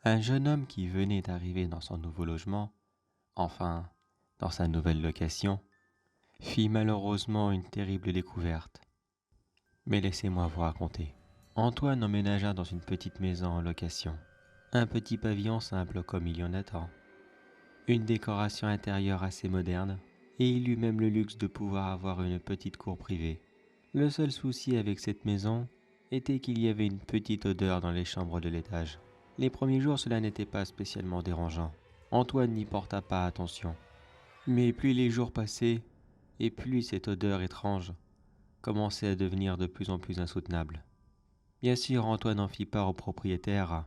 Un jeune homme qui venait d'arriver dans son nouveau logement, enfin, dans sa nouvelle location, fit malheureusement une terrible découverte. Mais laissez-moi vous raconter. Antoine emménagea dans une petite maison en location. Un petit pavillon simple comme il y en a tant. Une décoration intérieure assez moderne, et il eut même le luxe de pouvoir avoir une petite cour privée. Le seul souci avec cette maison était qu'il y avait une petite odeur dans les chambres de l'étage. Les premiers jours, cela n'était pas spécialement dérangeant. Antoine n'y porta pas attention. Mais plus les jours passaient, et plus cette odeur étrange commençait à devenir de plus en plus insoutenable. Bien sûr, Antoine en fit part au propriétaire,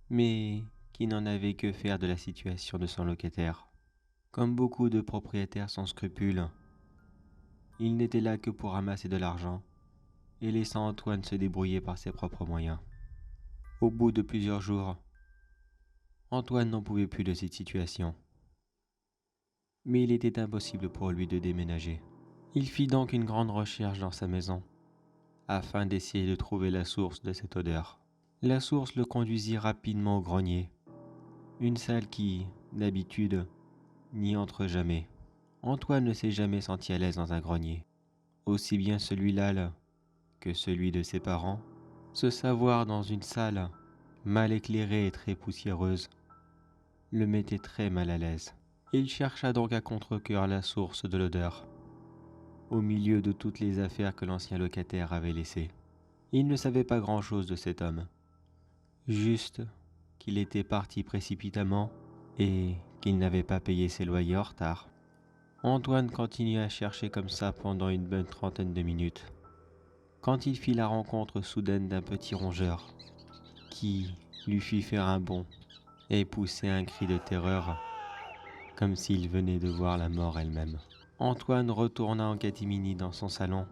mais qui n'en avait que faire de la situation de son locataire. Comme beaucoup de propriétaires sans scrupules, il n'était là que pour ramasser de l'argent et laissant Antoine se débrouiller par ses propres moyens. Au bout de plusieurs jours, Antoine n'en pouvait plus de cette situation. Mais il était impossible pour lui de déménager. Il fit donc une grande recherche dans sa maison, afin d'essayer de trouver la source de cette odeur. La source le conduisit rapidement au grenier, une salle qui, d'habitude, n'y entre jamais. Antoine ne s'est jamais senti à l'aise dans un grenier, aussi bien celui-là là, que celui de ses parents. Se savoir dans une salle mal éclairée et très poussiéreuse le mettait très mal à l'aise. Il chercha donc à contre-cœur la source de l'odeur, au milieu de toutes les affaires que l'ancien locataire avait laissées. Il ne savait pas grand-chose de cet homme, juste qu'il était parti précipitamment et qu'il n'avait pas payé ses loyers en retard. Antoine continua à chercher comme ça pendant une bonne trentaine de minutes, quand il fit la rencontre soudaine d'un petit rongeur, qui lui fit faire un bond et pousser un cri de terreur, comme s'il venait de voir la mort elle-même. Antoine retourna en catimini dans son salon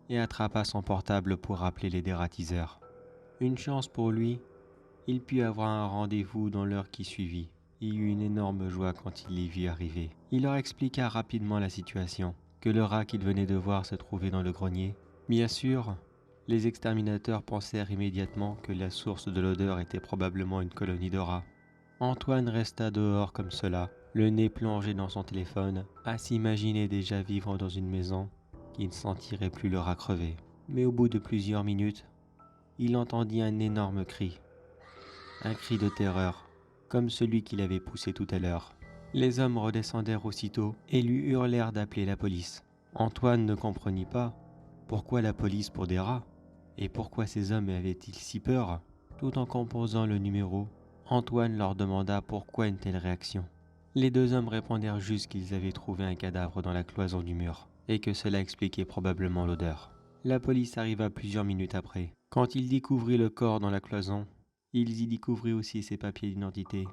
et attrapa son portable pour appeler les dératiseurs. Une chance pour lui, il put avoir un rendez-vous dans l'heure qui suivit. Il eut une énorme joie quand il les vit arriver. Il leur expliqua rapidement la situation, que le rat qu'il venait de voir se trouvait dans le grenier. Bien sûr, les exterminateurs pensèrent immédiatement que la source de l'odeur était probablement une colonie de rats. Antoine resta dehors comme cela, le nez plongé dans son téléphone, à s'imaginer déjà vivre dans une maison qui ne sentirait plus le rat crever. Mais au bout de plusieurs minutes, il entendit un énorme cri. Un cri de terreur, comme celui qu'il avait poussé tout à l'heure. Les hommes redescendèrent aussitôt et lui hurlèrent d'appeler la police. Antoine ne comprenait pas pourquoi la police pour des rats, et pourquoi ces hommes avaient-ils si peur. Tout en composant le numéro, Antoine leur demanda pourquoi une telle réaction. Les deux hommes répondirent juste qu'ils avaient trouvé un cadavre dans la cloison du mur, et que cela expliquait probablement l'odeur. La police arriva plusieurs minutes après. Quand il découvrit le corps dans la cloison, ils y découvrirent aussi ses papiers d'identité,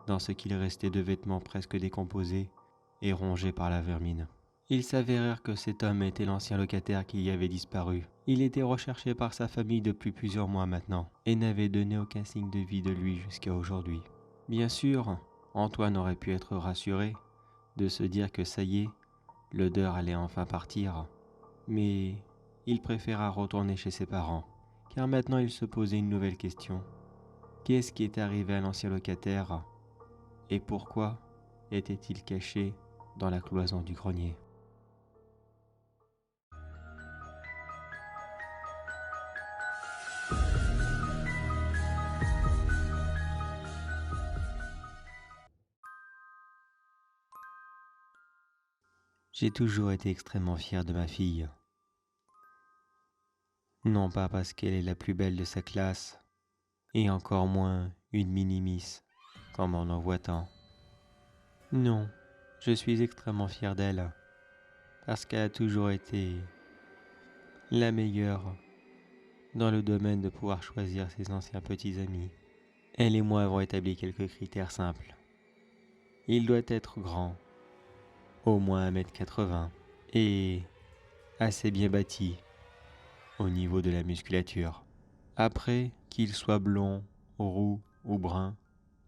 dans ce qu'il restait de vêtements presque décomposés et rongés par la vermine. Il s'avérèrent que cet homme était l'ancien locataire qui y avait disparu. Il était recherché par sa famille depuis plusieurs mois maintenant et n'avait donné aucun signe de vie de lui jusqu'à aujourd'hui. Bien sûr, Antoine aurait pu être rassuré de se dire que ça y est, l'odeur allait enfin partir, mais il préféra retourner chez ses parents, car maintenant il se posait une nouvelle question. Qu'est-ce qui est arrivé à l'ancien locataire et pourquoi était-il caché dans la cloison du grenier? J'ai toujours été extrêmement fier de ma fille. Non pas parce qu'elle est la plus belle de sa classe, et encore moins une mini-miss, comme on en voit tant. Non, je suis extrêmement fier d'elle, parce qu'elle a toujours été la meilleure dans le domaine de pouvoir choisir ses anciens petits amis. Elle et moi avons établi quelques critères simples. Il doit être grand, au moins 1,80 m, et assez bien bâti au niveau de la musculature. Après, qu'il soit blond, roux ou brun,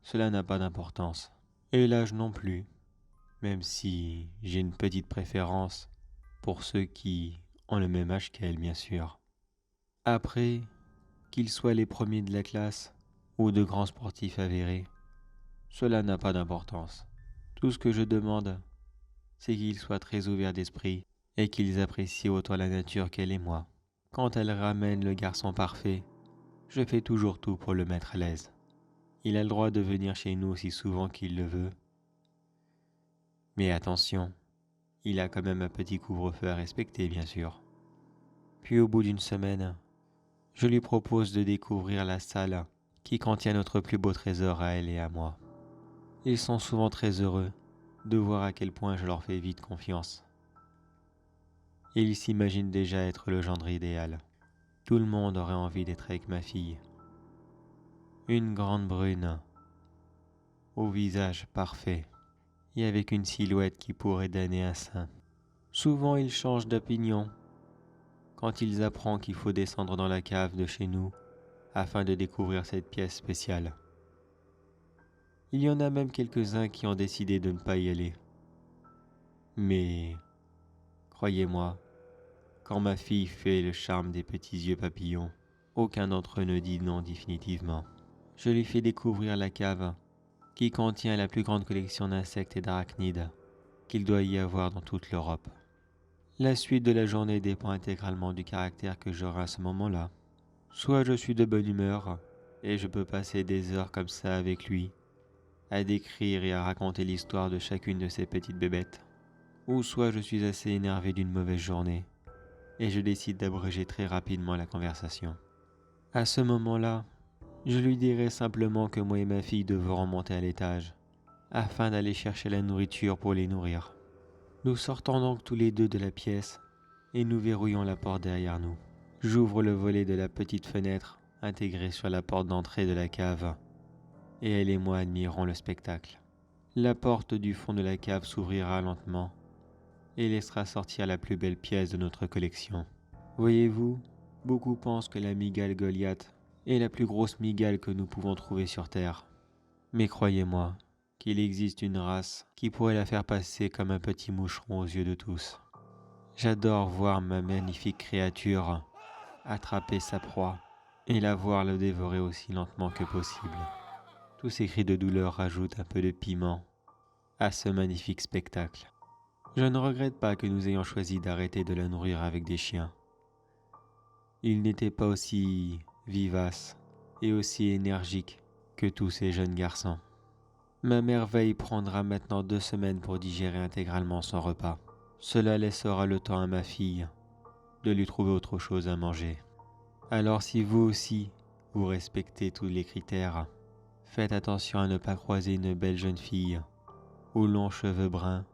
cela n'a pas d'importance. Et l'âge non plus, même si j'ai une petite préférence pour ceux qui ont le même âge qu'elle, bien sûr. Après, qu'ils soient les premiers de la classe ou de grands sportifs avérés, cela n'a pas d'importance. Tout ce que je demande, c'est qu'ils soient très ouverts d'esprit et qu'ils apprécient autant la nature qu'elle et moi. Quand elle ramène le garçon parfait, je fais toujours tout pour le mettre à l'aise. Il a le droit de venir chez nous aussi souvent qu'il le veut. Mais attention, il a quand même un petit couvre-feu à respecter, bien sûr. Puis au bout d'une semaine, je lui propose de découvrir la salle qui contient notre plus beau trésor à elle et à moi. Ils sont souvent très heureux de voir à quel point je leur fais vite confiance. Ils s'imaginent déjà être le gendre idéal. Tout le monde aurait envie d'être avec ma fille. Une grande brune, au visage parfait, et avec une silhouette qui pourrait damner un saint. Souvent ils changent d'opinion quand ils apprennent qu'il faut descendre dans la cave de chez nous afin de découvrir cette pièce spéciale. Il y en a même quelques-uns qui ont décidé de ne pas y aller. Mais, croyez-moi, quand ma fille fait le charme des petits yeux papillons, aucun d'entre eux ne dit non définitivement. Je lui fais découvrir la cave qui contient la plus grande collection d'insectes et d'arachnides qu'il doit y avoir dans toute l'Europe. La suite de la journée dépend intégralement du caractère que j'aurai à ce moment-là. Soit je suis de bonne humeur et je peux passer des heures comme ça avec lui, à décrire et à raconter l'histoire de chacune de ces petites bébêtes. Ou soit je suis assez énervé d'une mauvaise journée et je décide d'abréger très rapidement la conversation. À ce moment-là, je lui dirai simplement que moi et ma fille devons remonter à l'étage afin d'aller chercher la nourriture pour les nourrir. Nous sortons donc tous les deux de la pièce et nous verrouillons la porte derrière nous. J'ouvre le volet de la petite fenêtre intégrée sur la porte d'entrée de la cave et elle et moi admirons le spectacle. La porte du fond de la cave s'ouvrira lentement et laissera sortir la plus belle pièce de notre collection. Voyez-vous, beaucoup pensent que la mygale Goliath est la plus grosse mygale que nous pouvons trouver sur Terre. Mais croyez-moi, qu'il existe une race qui pourrait la faire passer comme un petit moucheron aux yeux de tous. J'adore voir ma magnifique créature attraper sa proie et la voir le dévorer aussi lentement que possible. Tous ces cris de douleur rajoutent un peu de piment à ce magnifique spectacle. Je ne regrette pas que nous ayons choisi d'arrêter de la nourrir avec des chiens. Il n'était pas aussi vivace et aussi énergique que tous ces jeunes garçons. Ma merveille prendra maintenant 2 semaines pour digérer intégralement son repas. Cela laissera le temps à ma fille de lui trouver autre chose à manger. Alors si vous aussi, vous respectez tous les critères, faites attention à ne pas croiser une belle jeune fille aux longs cheveux bruns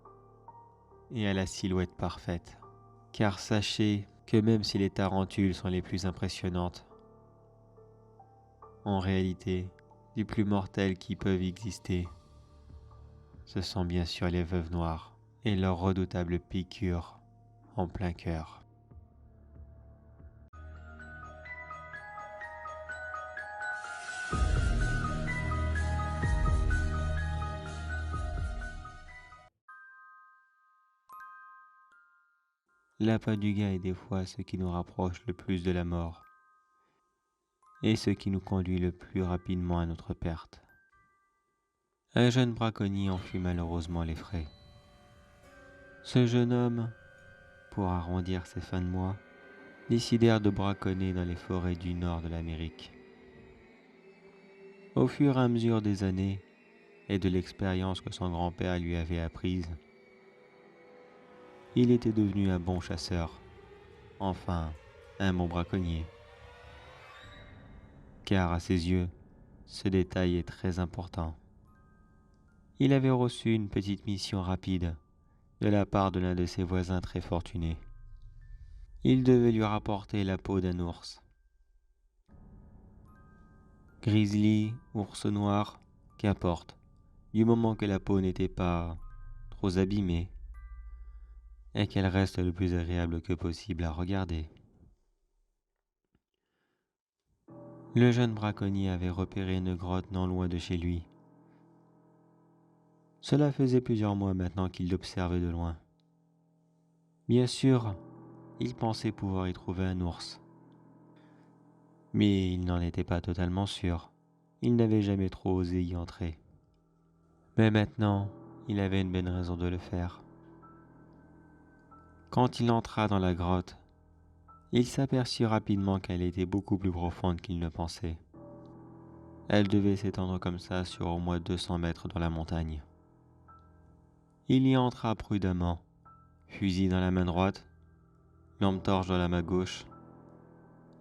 et à la silhouette parfaite. Car sachez que même si les tarentules sont les plus impressionnantes, en réalité, les plus mortelles qui peuvent exister, ce sont bien sûr les veuves noires et leurs redoutables piqûres en plein cœur. L'appât du gain est des fois ce qui nous rapproche le plus de la mort et ce qui nous conduit le plus rapidement à notre perte. Un jeune braconnier en fut malheureusement les frais. Ce jeune homme, pour arrondir ses fins de mois, décidèrent de braconner dans les forêts du nord de l'Amérique. Au fur et à mesure des années et de l'expérience que son grand-père lui avait apprise, il était devenu un bon chasseur, enfin un bon braconnier. Car à ses yeux, ce détail est très important. Il avait reçu une petite mission rapide de la part de l'un de ses voisins très fortunés. Il devait lui rapporter la peau d'un ours. Grizzly, ours noir, qu'importe, du moment que la peau n'était pas trop abîmée et qu'elle reste le plus agréable que possible à regarder. Le jeune braconnier avait repéré une grotte non loin de chez lui Cela faisait plusieurs mois maintenant qu'il l'observait de loin. Bien sûr, il pensait pouvoir y trouver un ours. Mais il n'en était pas totalement sûr. Il n'avait jamais trop osé y entrer. Mais maintenant, il avait une bonne raison de le faire. Quand il entra dans la grotte, il s'aperçut rapidement qu'elle était beaucoup plus profonde qu'il ne pensait. Elle devait s'étendre comme ça sur au moins 200 mètres dans la montagne. Il y entra prudemment, fusil dans la main droite, lampe torche dans la main gauche,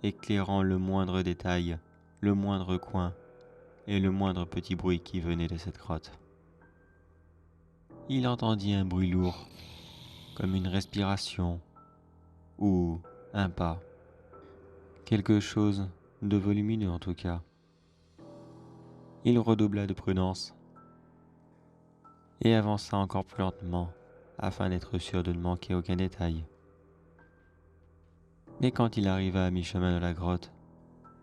éclairant le moindre détail, le moindre coin et le moindre petit bruit qui venait de cette grotte. Il entendit un bruit lourd, comme une respiration ou un pas. Quelque chose de volumineux en tout cas. Il redoubla de prudence et avança encore plus lentement afin d'être sûr de ne manquer aucun détail. Mais quand il arriva à mi-chemin de la grotte,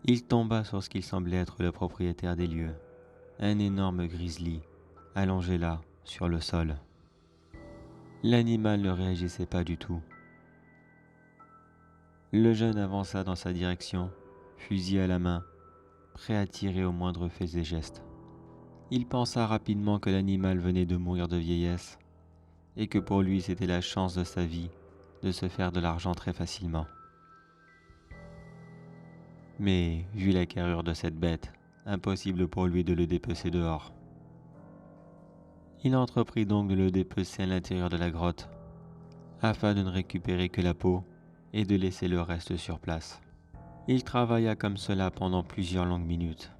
il tomba sur ce qu'il semblait être le propriétaire des lieux, un énorme grizzly, allongé là, sur le sol. L'animal ne réagissait pas du tout. Le jeune avança dans sa direction, fusil à la main, prêt à tirer au moindre fait et geste. Il pensa rapidement que l'animal venait de mourir de vieillesse et que pour lui c'était la chance de sa vie de se faire de l'argent très facilement. Mais, vu la carrure de cette bête, impossible pour lui de le dépecer dehors. Il entreprit donc de le dépecer à l'intérieur de la grotte, afin de ne récupérer que la peau et de laisser le reste sur place. Il travailla comme cela pendant plusieurs longues minutes.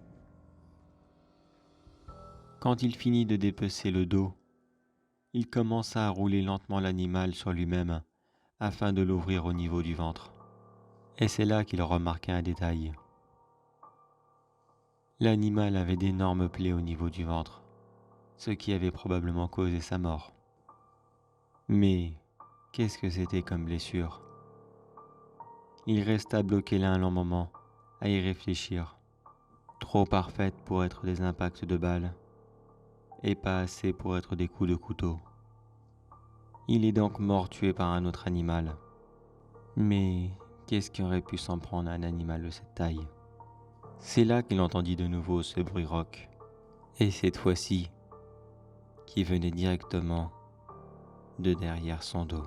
Quand il finit de dépecer le dos, il commença à rouler lentement l'animal sur lui-même afin de l'ouvrir au niveau du ventre. Et c'est là qu'il remarqua un détail. L'animal avait d'énormes plaies au niveau du ventre, ce qui avait probablement causé sa mort. Mais qu'est-ce que c'était comme blessure? Il resta bloqué là un long moment, à y réfléchir, trop parfaite pour être des impacts de balles, et pas assez pour être des coups de couteau. Il est donc mort tué par un autre animal. Mais qu'est-ce qui aurait pu s'en prendre à un animal de cette taille? C'est là qu'il entendit de nouveau ce bruit rauque, et cette fois-ci, qui venait directement de derrière son dos.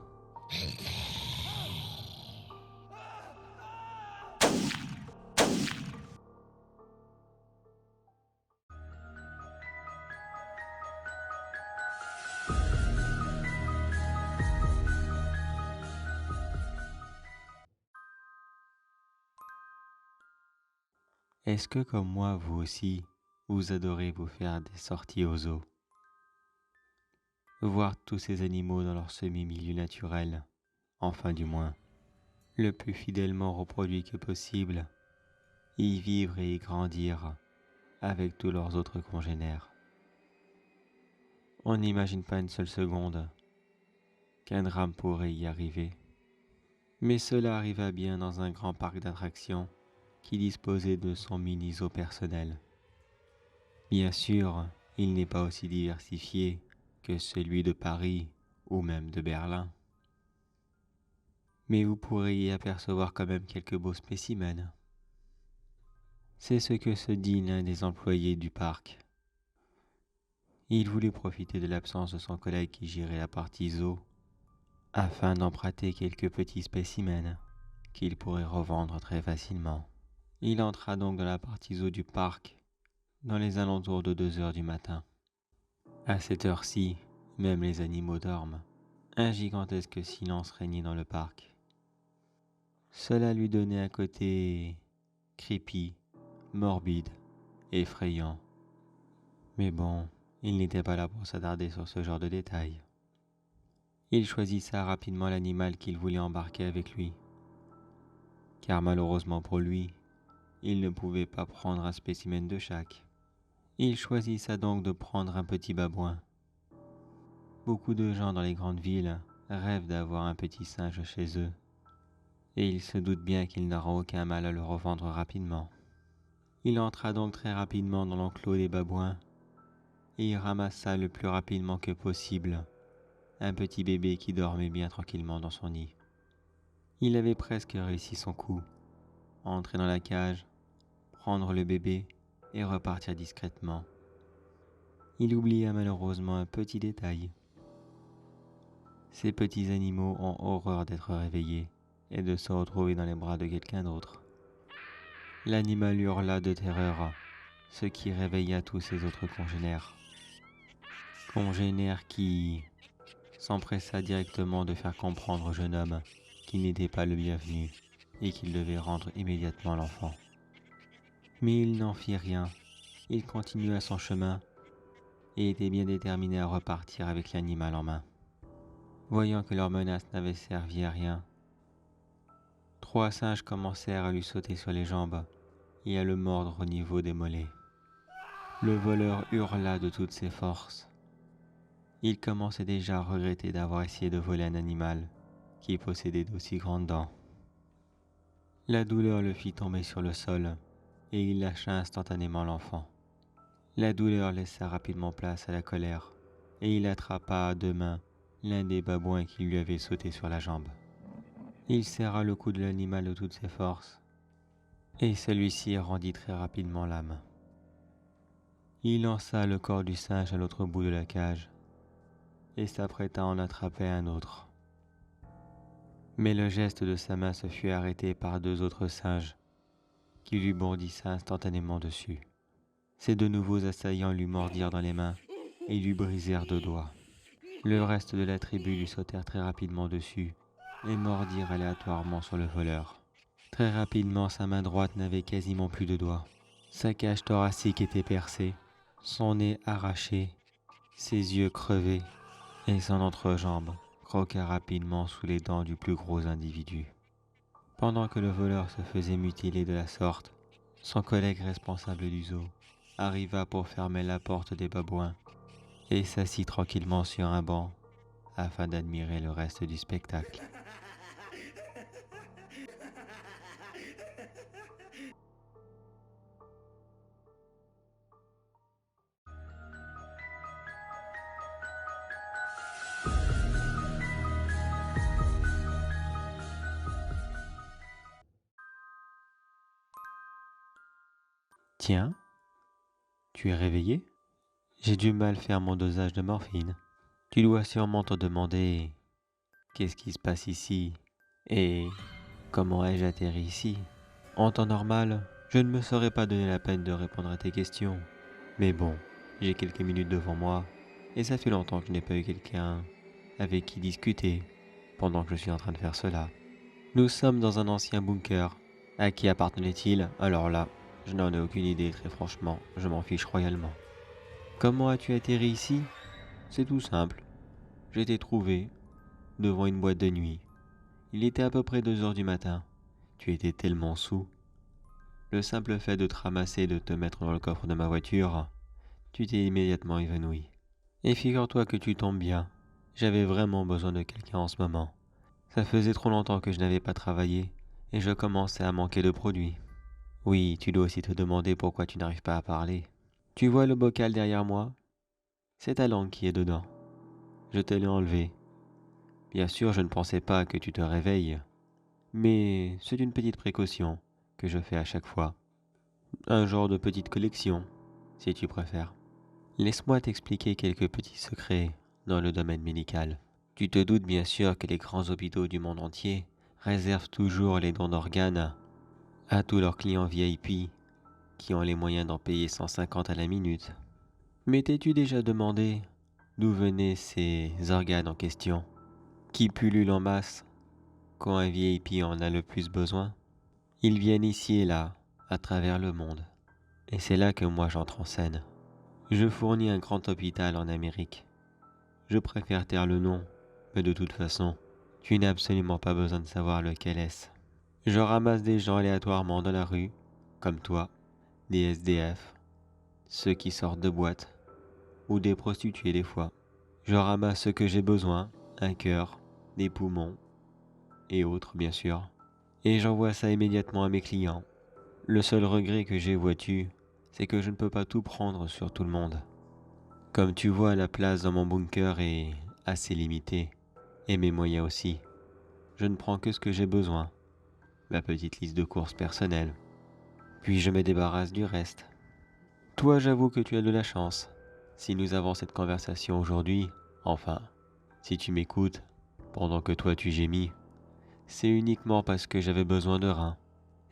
Est-ce que comme moi, vous aussi, vous adorez vous faire des sorties aux zoos? Voir tous ces animaux dans leur semi-milieu naturel, enfin du moins, le plus fidèlement reproduit que possible, y vivre et y grandir avec tous leurs autres congénères. On n'imagine pas une seule seconde qu'un drame pourrait y arriver. Mais cela arriva bien dans un grand parc d'attractions qui disposait de son mini-zoo personnel. Bien sûr, il n'est pas aussi diversifié que celui de Paris ou même de Berlin. Mais vous pourrez y apercevoir quand même quelques beaux spécimens. C'est ce que se dit l'un des employés du parc. Il voulut profiter de l'absence de son collègue qui gérait la partie zoo afin d'emprunter quelques petits spécimens qu'il pourrait revendre très facilement. Il entra donc dans la partie zoo du parc dans les alentours de 2 heures du matin. À cette heure-ci, même les animaux dorment. Un gigantesque silence régnait dans le parc. Cela lui donnait un côté creepy, morbide, effrayant. Mais bon, il n'était pas là pour s'attarder sur ce genre de détails. Il choisissa rapidement l'animal qu'il voulait embarquer avec lui. Car malheureusement pour lui, il ne pouvait pas prendre un spécimen de chaque. Il choisissa donc de prendre un petit babouin. Beaucoup de gens dans les grandes villes rêvent d'avoir un petit singe chez eux, et ils se doutent bien qu'ils n'auront aucun mal à le revendre rapidement. Il entra donc très rapidement dans l'enclos des babouins et il ramassa le plus rapidement que possible un petit bébé qui dormait bien tranquillement dans son nid. Il avait presque réussi son coup, entrer dans la cage, prendre le bébé et repartir discrètement. Il oublia malheureusement un petit détail. Ces petits animaux ont horreur d'être réveillés et de se retrouver dans les bras de quelqu'un d'autre. L'animal hurla de terreur, ce qui réveilla tous ses autres congénères. Congénères qui s'empressa directement de faire comprendre au jeune homme qu'il n'était pas le bienvenu et qu'il devait rendre immédiatement l'enfant. Mais il n'en fit rien, il continua son chemin et était bien déterminé à repartir avec l'animal en main. Voyant que leur menace n'avait servi à rien, 3 singes commencèrent à lui sauter sur les jambes et à le mordre au niveau des mollets. Le voleur hurla de toutes ses forces. Il commençait déjà à regretter d'avoir essayé de voler un animal qui possédait d'aussi grandes dents. La douleur le fit tomber sur le sol et il lâcha instantanément l'enfant. La douleur laissa rapidement place à la colère et il attrapa à 2 mains l'un des babouins qui lui avait sauté sur la jambe. Il serra le cou de l'animal de toutes ses forces et celui-ci rendit très rapidement l'âme. Il lança le corps du singe à l'autre bout de la cage et s'apprêta à en attraper un autre. Mais le geste de sa main se fut arrêté par 2 autres singes qui lui bondissaient instantanément dessus. Ces 2 nouveaux assaillants lui mordirent dans les mains et lui brisèrent 2 doigts. Le reste de la tribu lui sautèrent très rapidement dessus et mordirent aléatoirement sur le voleur. Très rapidement, sa main droite n'avait quasiment plus de doigts. Sa cage thoracique était percée, son nez arraché, ses yeux crevés et son entrejambe croqua rapidement sous les dents du plus gros individu. Pendant que le voleur se faisait mutiler de la sorte, son collègue responsable du zoo arriva pour fermer la porte des babouins et s'assit tranquillement sur un banc afin d'admirer le reste du spectacle. Tiens, tu es réveillé? J'ai du mal faire mon dosage de morphine. Tu dois sûrement te demander qu'est-ce qui se passe ici et comment ai-je atterri ici? En temps normal, je ne me serais pas donné la peine de répondre à tes questions. Mais bon, j'ai quelques minutes devant moi et ça fait longtemps que je n'ai pas eu quelqu'un avec qui discuter pendant que je suis en train de faire cela. Nous sommes dans un ancien bunker. À qui appartenait-il? Alors là, je n'en ai aucune idée, très franchement, je m'en fiche royalement. Comment as-tu atterri ici? C'est tout simple. J'ai été trouvé devant une boîte de nuit. Il était à peu près 2 heures du matin. Tu étais tellement saoul. Le simple fait de te ramasser et de te mettre dans le coffre de ma voiture, tu t'es immédiatement évanoui. Et figure-toi que tu tombes bien. J'avais vraiment besoin de quelqu'un en ce moment. Ça faisait trop longtemps que je n'avais pas travaillé et je commençais à manquer de produits. Oui, tu dois aussi te demander pourquoi tu n'arrives pas à parler. Tu vois le bocal derrière moi? C'est ta langue qui est dedans. Je te l'ai enlevé. Bien sûr, je ne pensais pas que tu te réveilles, mais c'est une petite précaution que je fais à chaque fois. Un genre de petite collection, si tu préfères. Laisse-moi t'expliquer quelques petits secrets dans le domaine médical. Tu te doutes bien sûr que les grands hôpitaux du monde entier réservent toujours les dons d'organes à tous leurs clients VIP qui ont les moyens d'en payer 150 à la minute. Mais t'es-tu déjà demandé d'où venaient ces organes en question, qui pullulent en masse quand un VIP en a le plus besoin? Ils viennent ici et là, à travers le monde. Et c'est là que moi j'entre en scène. Je fournis un grand hôpital en Amérique. Je préfère taire le nom, mais de toute façon, tu n'as absolument pas besoin de savoir lequel est-ce. Je ramasse des gens aléatoirement dans la rue, comme toi, des SDF, ceux qui sortent de boîtes, ou des prostituées des fois. Je ramasse ce que j'ai besoin, un cœur, des poumons, et autres bien sûr, et j'envoie ça immédiatement à mes clients. Le seul regret que j'ai, vois-tu, c'est que je ne peux pas tout prendre sur tout le monde. Comme tu vois, la place dans mon bunker est assez limitée, et mes moyens aussi. Je ne prends que ce que j'ai besoin, ma petite liste de courses personnelles. Puis je me débarrasse du reste. Toi, j'avoue que tu as de la chance. Si nous avons cette conversation aujourd'hui, enfin, si tu m'écoutes, pendant que toi tu gémis, c'est uniquement parce que j'avais besoin de reins,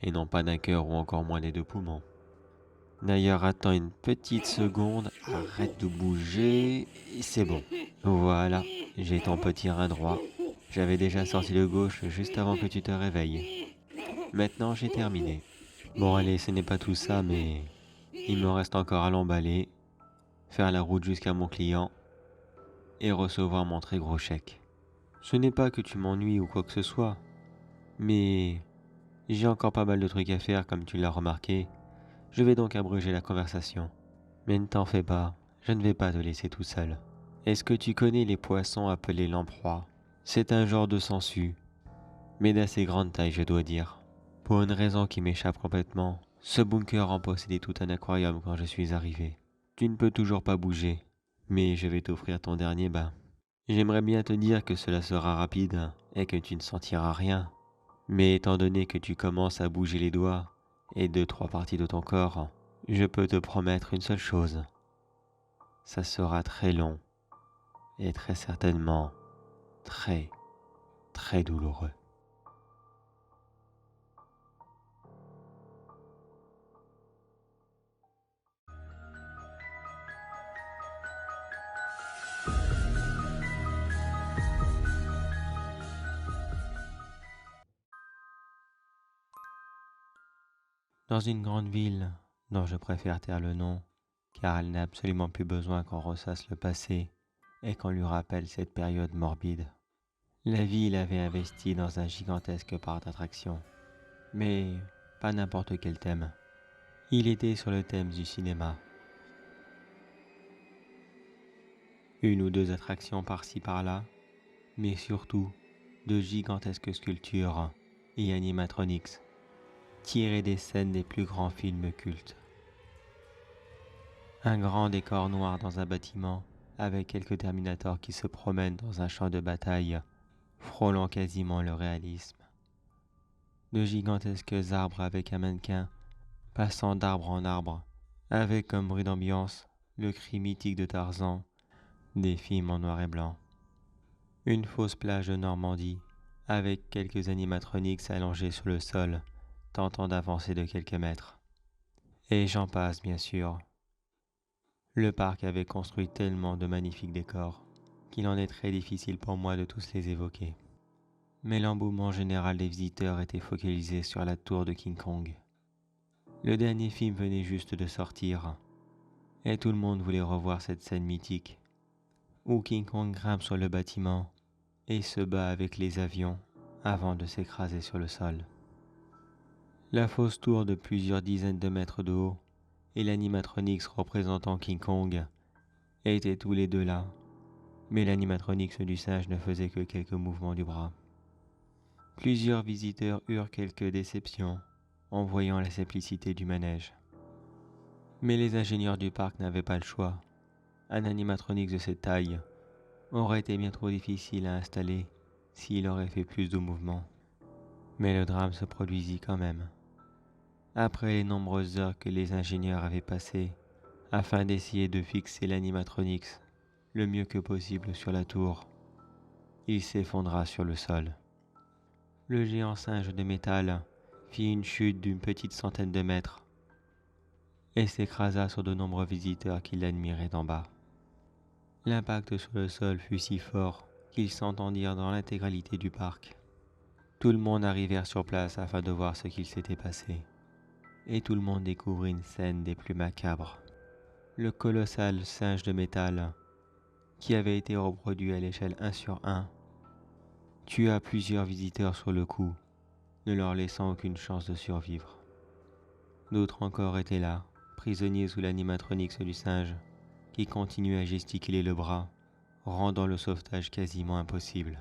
et non pas d'un cœur ou encore moins des deux poumons. D'ailleurs, attends une petite seconde, arrête de bouger, et c'est bon. Voilà, j'ai ton petit rein droit. J'avais déjà sorti le gauche juste avant que tu te réveilles. Maintenant, j'ai terminé. Bon allez, ce n'est pas tout ça, mais il me reste encore à l'emballer, faire la route jusqu'à mon client et recevoir mon très gros chèque. Ce n'est pas que tu m'ennuies ou quoi que ce soit, mais j'ai encore pas mal de trucs à faire comme tu l'as remarqué. Je vais donc abréger la conversation. Mais ne t'en fais pas, je ne vais pas te laisser tout seul. Est-ce que tu connais les poissons appelés lamproies? C'est un genre de sangsue, mais d'assez grande taille je dois dire. Pour une raison qui m'échappe complètement, ce bunker en possédait tout un aquarium quand je suis arrivé. Tu ne peux toujours pas bouger, mais je vais t'offrir ton dernier bain. J'aimerais bien te dire que cela sera rapide et que tu ne sentiras rien, mais étant donné que tu commences à bouger les doigts et 2-3 parties de ton corps, je peux te promettre une seule chose. Ça sera très long et très certainement très, très douloureux. Dans une grande ville, dont je préfère taire le nom, car elle n'a absolument plus besoin qu'on ressasse le passé et qu'on lui rappelle cette période morbide. La ville avait investi dans un gigantesque parc d'attractions, mais pas n'importe quel thème. Il était sur le thème du cinéma. Une ou deux attractions par-ci par-là, mais surtout de gigantesques sculptures et animatronics tirées des scènes des plus grands films cultes. Un grand décor noir dans un bâtiment avec quelques Terminators qui se promènent dans un champ de bataille, frôlant quasiment le réalisme. De gigantesques arbres avec un mannequin passant d'arbre en arbre, avec comme bruit d'ambiance le cri mythique de Tarzan des films en noir et blanc. Une fausse plage de Normandie, avec quelques animatroniques allongés sur le sol, tentant d'avancer de quelques mètres. Et j'en passe, bien sûr. Le parc avait construit tellement de magnifiques décors qu'il en est très difficile pour moi de tous les évoquer. Mais l'engouement général des visiteurs était focalisé sur la tour de King Kong. Le dernier film venait juste de sortir, et tout le monde voulait revoir cette scène mythique, où King Kong grimpe sur le bâtiment et se bat avec les avions avant de s'écraser sur le sol. La fausse tour de plusieurs dizaines de mètres de haut et l'animatronics représentant King Kong étaient tous les deux là, mais l'animatronics du singe ne faisait que quelques mouvements du bras. Plusieurs visiteurs eurent quelques déceptions en voyant la simplicité du manège. Mais les ingénieurs du parc n'avaient pas le choix. Un animatronics de cette taille aurait été bien trop difficile à installer s'il aurait fait plus de mouvements. Mais le drame se produisit quand même. Après les nombreuses heures que les ingénieurs avaient passées afin d'essayer de fixer l'animatronics le mieux que possible sur la tour, il s'effondra sur le sol. Le géant singe de métal fit une chute d'une petite centaine de mètres et s'écrasa sur de nombreux visiteurs qui l'admiraient d'en bas. L'impact sur le sol fut si fort qu'ils s'entendirent dans l'intégralité du parc. Tout le monde arrivèrent sur place afin de voir ce qu'il s'était passé. Et tout le monde découvrit une scène des plus macabres. Le colossal singe de métal, qui avait été reproduit à l'échelle 1/1, tua plusieurs visiteurs sur le coup, ne leur laissant aucune chance de survivre. D'autres encore étaient là, prisonniers sous l'animatronics du singe, qui continuait à gesticuler le bras, rendant le sauvetage quasiment impossible.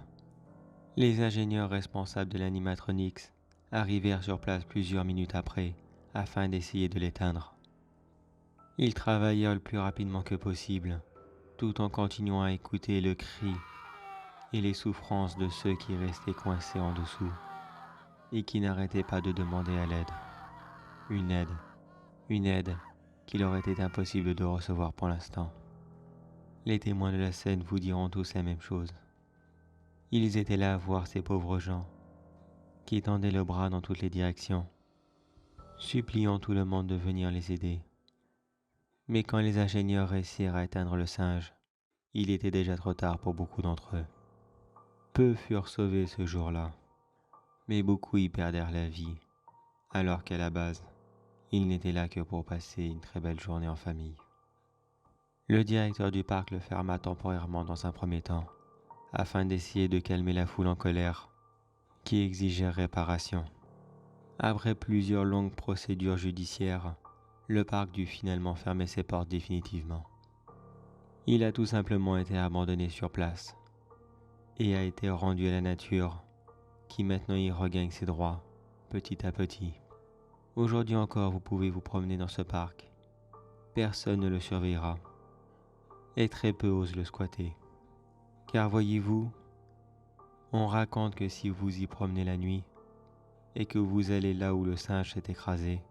Les ingénieurs responsables de l'animatronics arrivèrent sur place plusieurs minutes après, afin d'essayer de l'éteindre. Ils travaillèrent le plus rapidement que possible, tout en continuant à écouter le cri et les souffrances de ceux qui restaient coincés en dessous et qui n'arrêtaient pas de demander à l'aide. Une aide, une aide qu'il aurait été impossible de recevoir pour l'instant. Les témoins de la scène vous diront tous la même chose. Ils étaient là à voir ces pauvres gens qui tendaient le bras dans toutes les directions, suppliant tout le monde de venir les aider. Mais quand les ingénieurs réussirent à atteindre le singe, il était déjà trop tard pour beaucoup d'entre eux. Peu furent sauvés ce jour-là, mais beaucoup y perdèrent la vie, alors qu'à la base, ils n'étaient là que pour passer une très belle journée en famille. Le directeur du parc le ferma temporairement dans un premier temps, afin d'essayer de calmer la foule en colère, qui exigeait réparation. Après plusieurs longues procédures judiciaires, le parc dut finalement fermer ses portes définitivement. Il a tout simplement été abandonné sur place et a été rendu à la nature, qui maintenant y regagne ses droits, petit à petit. Aujourd'hui encore, vous pouvez vous promener dans ce parc. Personne ne le surveillera, et très peu osent le squatter. Car voyez-vous, on raconte que si vous y promenez la nuit, et que vous allez là où le singe s'est écrasé,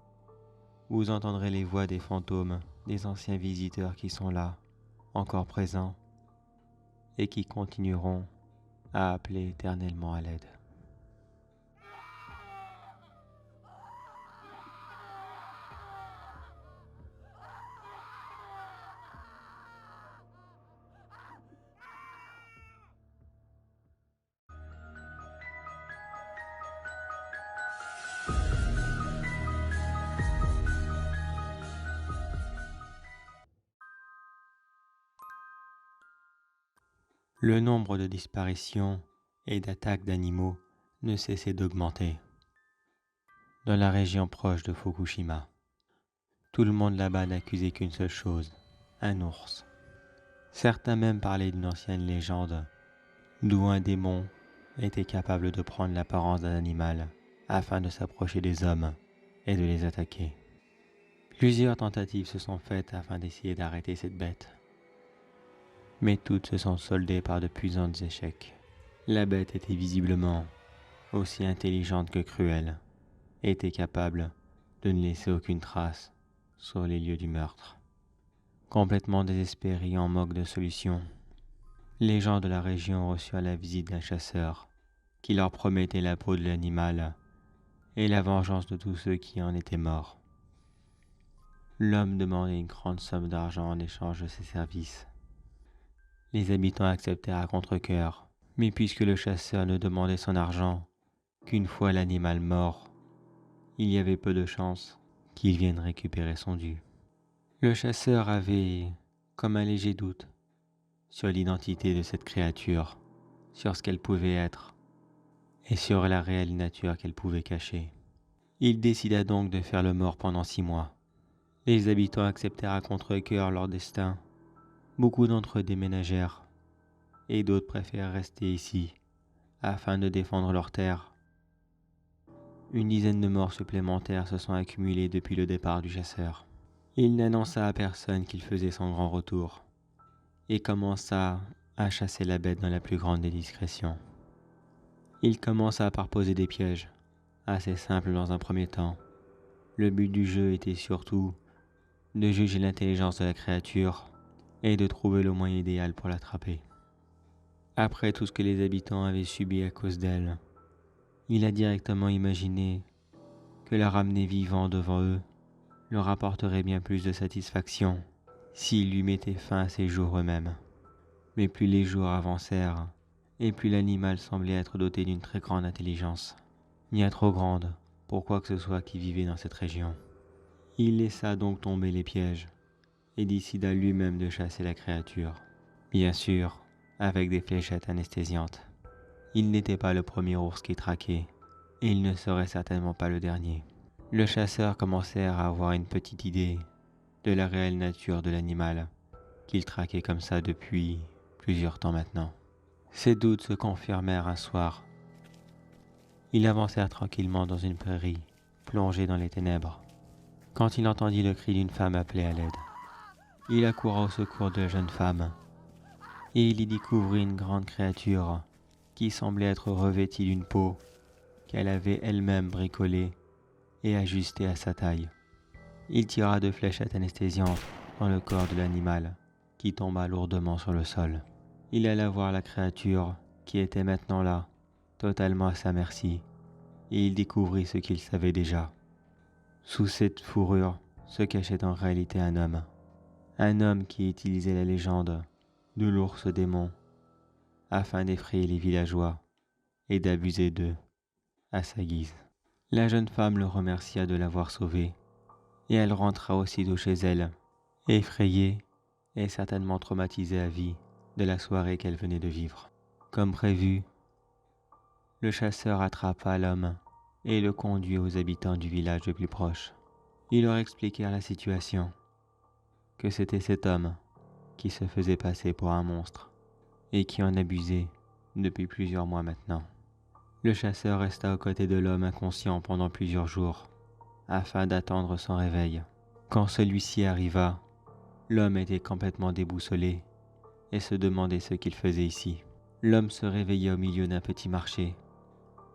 vous entendrez les voix des fantômes, des anciens visiteurs qui sont là, encore présents, et qui continueront à appeler éternellement à l'aide. Le nombre de disparitions et d'attaques d'animaux ne cessait d'augmenter. Dans la région proche de Fukushima, tout le monde là-bas n'accusait qu'une seule chose, un ours. Certains même parlaient d'une ancienne légende, d'où un démon était capable de prendre l'apparence d'un animal afin de s'approcher des hommes et de les attaquer. Plusieurs tentatives se sont faites afin d'essayer d'arrêter cette bête, mais toutes se sont soldées par de puissants échecs. La bête était visiblement aussi intelligente que cruelle, et était capable de ne laisser aucune trace sur les lieux du meurtre. Complètement désespérés et en manque de solution, les gens de la région reçurent la visite d'un chasseur qui leur promettait la peau de l'animal et la vengeance de tous ceux qui en étaient morts. L'homme demandait une grande somme d'argent en échange de ses services. Les habitants acceptèrent à contre-cœur, mais puisque le chasseur ne demandait son argent qu'une fois l'animal mort, il y avait peu de chances qu'il vienne récupérer son dû. Le chasseur avait comme un léger doute sur l'identité de cette créature, sur ce qu'elle pouvait être et sur la réelle nature qu'elle pouvait cacher. Il décida donc de faire le mort pendant 6 mois. Les habitants acceptèrent à contre-cœur leur destin. Beaucoup d'entre eux déménagèrent et d'autres préfèrent rester ici afin de défendre leurs terres. Une dizaine de morts supplémentaires se sont accumulées depuis le départ du chasseur. Il n'annonça à personne qu'il faisait son grand retour et commença à chasser la bête dans la plus grande des discrétions. Il commença par poser des pièges, assez simples dans un premier temps. Le but du jeu était surtout de juger l'intelligence de la créature et de trouver le moyen idéal pour l'attraper. Après tout ce que les habitants avaient subi à cause d'elle, il a directement imaginé que la ramener vivant devant eux leur apporterait bien plus de satisfaction s'ils lui mettaient fin à ses jours eux-mêmes. Mais plus les jours avancèrent, et plus l'animal semblait être doté d'une très grande intelligence, bien trop grande pour quoi que ce soit qui vivait dans cette région. Il laissa donc tomber les pièges et décida lui-même de chasser la créature, bien sûr avec des fléchettes anesthésiantes. Il n'était pas le premier ours qui traquait, et il ne serait certainement pas le dernier. Le chasseur commençait à avoir une petite idée de la réelle nature de l'animal qu'il traquait comme ça depuis plusieurs temps maintenant. Ses doutes se confirmèrent un soir. Ils avancèrent tranquillement dans une prairie, plongée dans les ténèbres, quand il entendit le cri d'une femme appeler à l'aide. Il accourut au secours de la jeune femme et il y découvrit une grande créature qui semblait être revêtie d'une peau qu'elle avait elle-même bricolée et ajustée à sa taille. Il tira 2 fléchettes anesthésiantes dans le corps de l'animal, qui tomba lourdement sur le sol. Il alla voir la créature, qui était maintenant là, totalement à sa merci, et il découvrit ce qu'il savait déjà. Sous cette fourrure se cachait en réalité un homme qui utilisait la légende de l'ours démon afin d'effrayer les villageois et d'abuser d'eux à sa guise. La jeune femme le remercia de l'avoir sauvé, et elle rentra aussitôt chez elle, effrayée et certainement traumatisée à vie de la soirée qu'elle venait de vivre. Comme prévu, le chasseur attrapa l'homme et le conduit aux habitants du village le plus proche. Ils leur expliquèrent la situation, que c'était cet homme qui se faisait passer pour un monstre et qui en abusait depuis plusieurs mois maintenant. Le chasseur resta aux côtés de l'homme inconscient pendant plusieurs jours, afin d'attendre son réveil. Quand celui-ci arriva, l'homme était complètement déboussolé et se demandait ce qu'il faisait ici. L'homme se réveilla au milieu d'un petit marché.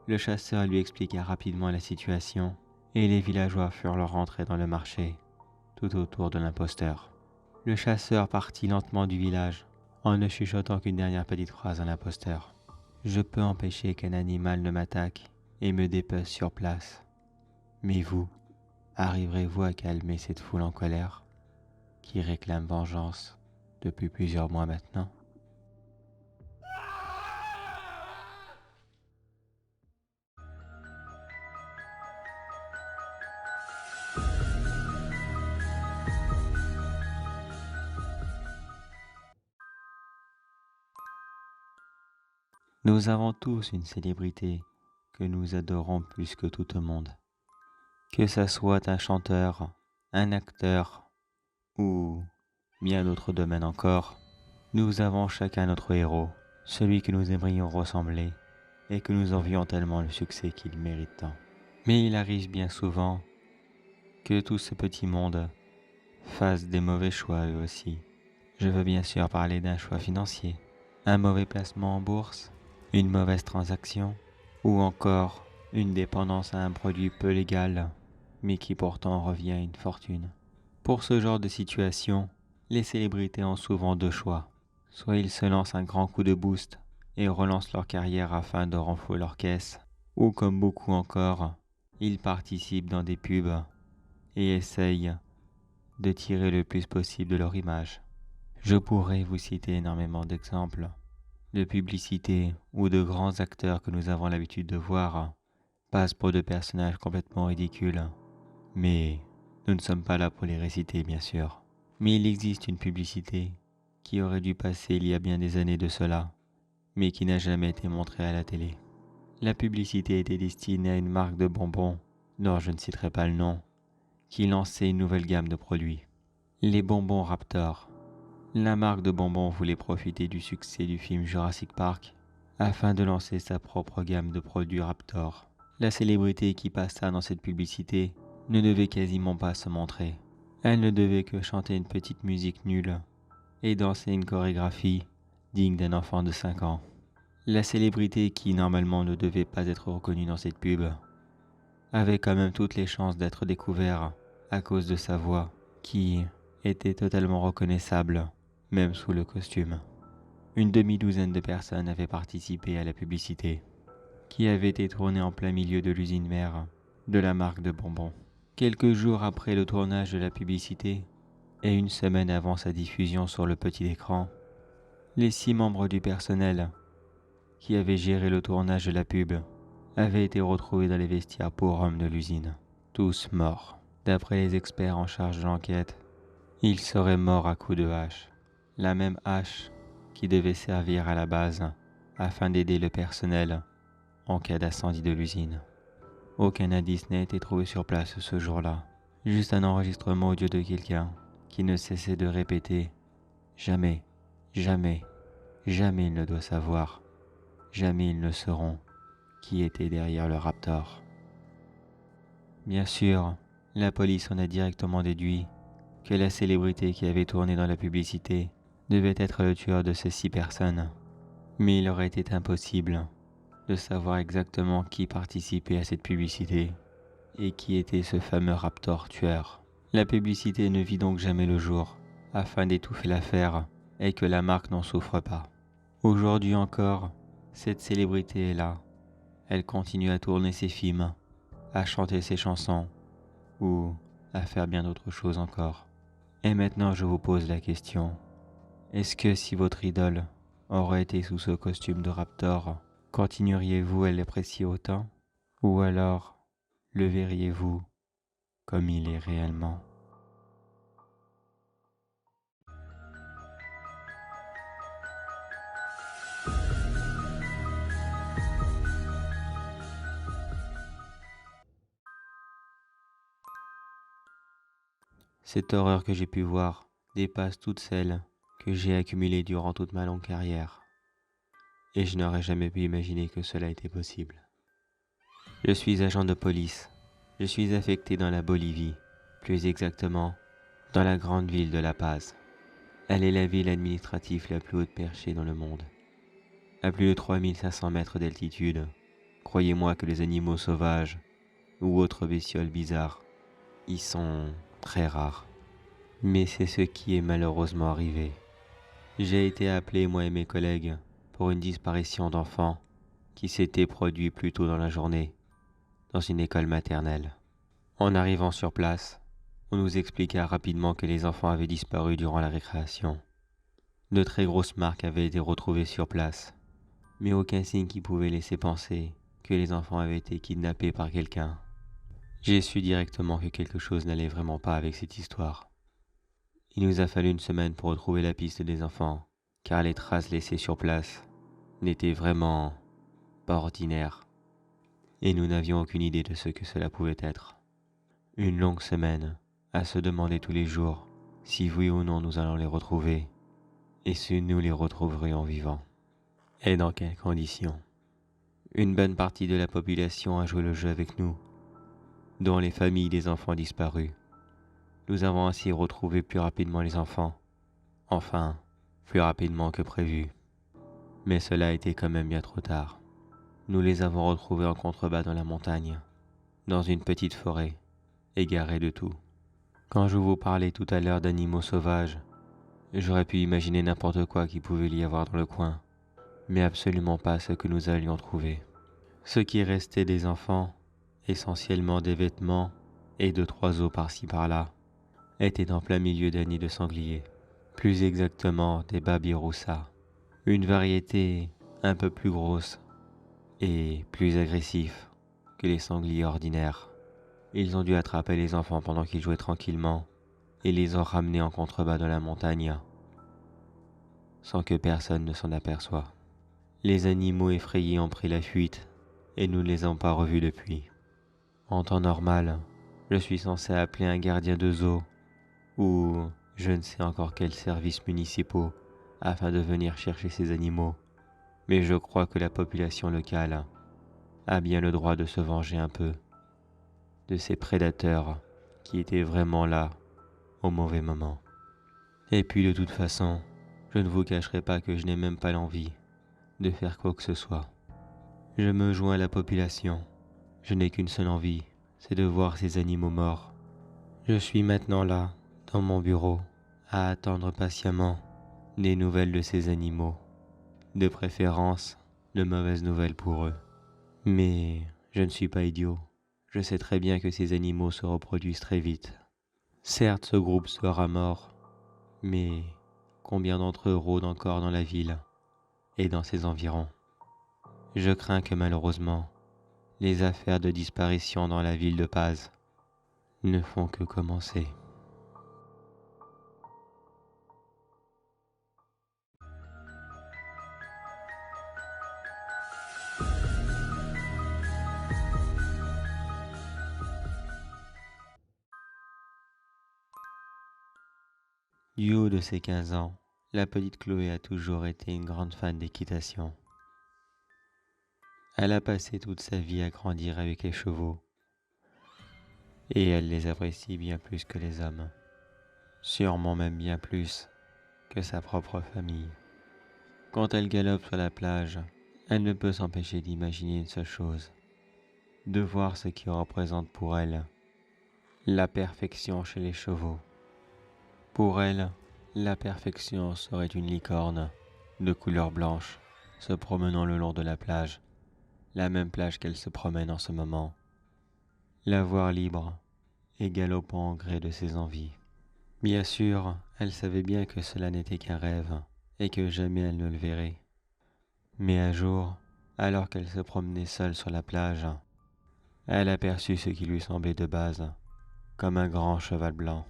Le chasseur lui expliqua rapidement la situation et les villageois furent leur rentrée dans le marché, tout autour de l'imposteur. Le chasseur partit lentement du village en ne chuchotant qu'une dernière petite phrase à l'imposteur. « Je peux empêcher qu'un animal ne m'attaque et me dépece sur place. Mais vous, arriverez-vous à calmer cette foule en colère qui réclame vengeance depuis plusieurs mois maintenant ?» Nous avons tous une célébrité que nous adorons plus que tout au monde. Que ça soit un chanteur, un acteur ou bien d'autres domaines encore, nous avons chacun notre héros, celui que nous aimerions ressembler et que nous envions tellement le succès qu'il mérite tant. Mais il arrive bien souvent que tout ce petit monde fasse des mauvais choix eux aussi. Je veux bien sûr parler d'un choix financier, un mauvais placement en bourse, une mauvaise transaction ou encore une dépendance à un produit peu légal mais qui pourtant revient à une fortune. Pour ce genre de situation, les célébrités ont souvent 2 choix. Soit ils se lancent un grand coup de boost et relancent leur carrière afin de renflouer leur caisse, ou comme beaucoup encore, ils participent dans des pubs et essayent de tirer le plus possible de leur image. Je pourrais vous citer énormément d'exemples de publicités où de grands acteurs que nous avons l'habitude de voir passent pour de personnages complètement ridicules. Mais nous ne sommes pas là pour les réciter, bien sûr. Mais il existe une publicité qui aurait dû passer il y a bien des années de cela, mais qui n'a jamais été montrée à la télé. La publicité était destinée à une marque de bonbons, dont je ne citerai pas le nom, qui lançait une nouvelle gamme de produits. Les bonbons Raptor. La marque de bonbons voulait profiter du succès du film Jurassic Park afin de lancer sa propre gamme de produits Raptor. La célébrité qui passa dans cette publicité ne devait quasiment pas se montrer. Elle ne devait que chanter une petite musique nulle et danser une chorégraphie digne d'un enfant de 5 ans. La célébrité qui normalement ne devait pas être reconnue dans cette pub avait quand même toutes les chances d'être découverte à cause de sa voix qui était totalement reconnaissable même sous le costume. Une demi-douzaine de personnes avaient participé à la publicité qui avait été tournée en plein milieu de l'usine mère de la marque de bonbons. Quelques jours après le tournage de la publicité et une semaine avant sa diffusion sur le petit écran, les 6 membres du personnel qui avaient géré le tournage de la pub avaient été retrouvés dans les vestiaires pour hommes de l'usine, tous morts. D'après les experts en charge de l'enquête, ils seraient morts à coups de hache, la même hache qui devait servir à la base afin d'aider le personnel en cas d'incendie de l'usine. Aucun indice n'a été trouvé sur place ce jour-là, juste un enregistrement audio de quelqu'un qui ne cessait de répéter « Jamais, jamais, jamais il ne doit savoir, jamais ils ne sauront qui était derrière le Raptor ». Bien sûr, la police en a directement déduit que la célébrité qui avait tourné dans la publicité devait être le tueur de ces 6 personnes. Mais il aurait été impossible de savoir exactement qui participait à cette publicité et qui était ce fameux Raptor tueur. La publicité ne vit donc jamais le jour, afin d'étouffer l'affaire et que la marque n'en souffre pas. Aujourd'hui encore, cette célébrité est là. Elle continue à tourner ses films, à chanter ses chansons ou à faire bien d'autres choses encore. Et maintenant je vous pose la question, est-ce que si votre idole aurait été sous ce costume de Raptor, continueriez-vous à l'apprécier autant? Ou alors le verriez-vous comme il est réellement? Cette horreur que j'ai pu voir dépasse toutes celles que j'ai accumulées durant toute ma longue carrière. Et je n'aurais jamais pu imaginer que cela était possible. Je suis agent de police. Je suis affecté dans la Bolivie, plus exactement dans la grande ville de La Paz. Elle est la ville administrative la plus haute perchée dans le monde. À plus de 3500 mètres d'altitude, croyez-moi que les animaux sauvages ou autres bestioles bizarres y sont très rares. Mais c'est ce qui est malheureusement arrivé. J'ai été appelé, moi et mes collègues, pour une disparition d'enfants qui s'était produite plus tôt dans la journée, dans une école maternelle. En arrivant sur place, on nous expliqua rapidement que les enfants avaient disparu durant la récréation. De très grosses marques avaient été retrouvées sur place, mais aucun signe qui pouvait laisser penser que les enfants avaient été kidnappés par quelqu'un. J'ai su directement que quelque chose n'allait vraiment pas avec cette histoire. Il nous a fallu une semaine pour retrouver la piste des enfants, car les traces laissées sur place n'étaient vraiment pas ordinaires, et nous n'avions aucune idée de ce que cela pouvait être. Une longue semaine à se demander tous les jours si oui ou non nous allons les retrouver, et si nous les retrouverions vivants, et dans quelles conditions. Une bonne partie de la population a joué le jeu avec nous, dont les familles des enfants disparus. Nous avons ainsi retrouvé plus rapidement les enfants, enfin, plus rapidement que prévu. Mais cela a été quand même bien trop tard. Nous les avons retrouvés en contrebas dans la montagne, dans une petite forêt, égarés de tout. Quand je vous parlais tout à l'heure d'animaux sauvages, j'aurais pu imaginer n'importe quoi qu'il pouvait y avoir dans le coin, mais absolument pas ce que nous allions trouver. Ce qui restait des enfants, essentiellement des vêtements et 2-3 os par-ci par-là, était en plein milieu d'un nid de sangliers, plus exactement des babiroussas, une variété un peu plus grosse et plus agressif que les sangliers ordinaires. Ils ont dû attraper les enfants pendant qu'ils jouaient tranquillement et les ont ramenés en contrebas de la montagne, sans que personne ne s'en aperçoive. Les animaux effrayés ont pris la fuite et nous ne les avons pas revus depuis. En temps normal, je suis censé appeler un gardien de zoo ou je ne sais encore quels services municipaux afin de venir chercher ces animaux, mais je crois que la population locale a bien le droit de se venger un peu de ces prédateurs qui étaient vraiment là au mauvais moment. Et puis de toute façon, je ne vous cacherai pas que je n'ai même pas l'envie de faire quoi que ce soit. Je me joins à la population. Je n'ai qu'une seule envie, c'est de voir ces animaux morts. Je suis maintenant là, dans mon bureau, à attendre patiemment des nouvelles de ces animaux. De préférence, de mauvaises nouvelles pour eux. Mais je ne suis pas idiot. Je sais très bien que ces animaux se reproduisent très vite. Certes, ce groupe sera mort, mais combien d'entre eux rôdent encore dans la ville et dans ses environs? Je crains que malheureusement, les affaires de disparition dans la ville de Paz ne font que commencer. Du haut de ses 15 ans, la petite Chloé a toujours été une grande fan d'équitation. Elle a passé toute sa vie à grandir avec les chevaux, et elle les apprécie bien plus que les hommes, sûrement même bien plus que sa propre famille. Quand elle galope sur la plage, elle ne peut s'empêcher d'imaginer une seule chose, de voir ce qui représente pour elle la perfection chez les chevaux. Pour elle, la perfection serait une licorne de couleur blanche se promenant le long de la plage, la même plage qu'elle se promène en ce moment. La voir libre et galopant au gré de ses envies. Bien sûr, elle savait bien que cela n'était qu'un rêve et que jamais elle ne le verrait. Mais un jour, alors qu'elle se promenait seule sur la plage, elle aperçut ce qui lui semblait de base comme un grand cheval blanc.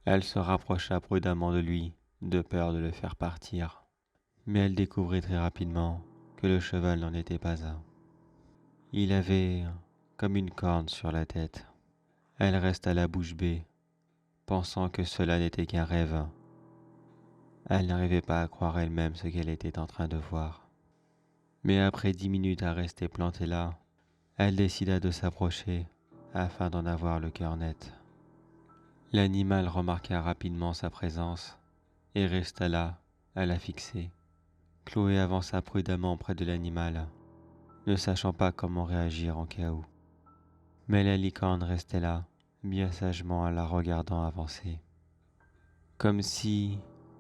Elle se rapprocha prudemment de lui, de peur de le faire partir. Mais elle découvrit très rapidement que le cheval n'en était pas un. Il avait comme une corne sur la tête. Elle resta la bouche bée, pensant que cela n'était qu'un rêve. Elle n'arrivait pas à croire elle-même ce qu'elle était en train de voir. Mais après 10 minutes à rester plantée là, elle décida de s'approcher afin d'en avoir le cœur net. L'animal remarqua rapidement sa présence et resta là, à la fixer. Chloé avança prudemment près de l'animal, ne sachant pas comment réagir en cas où. Mais la licorne restait là, bien sagement en la regardant avancer. Comme si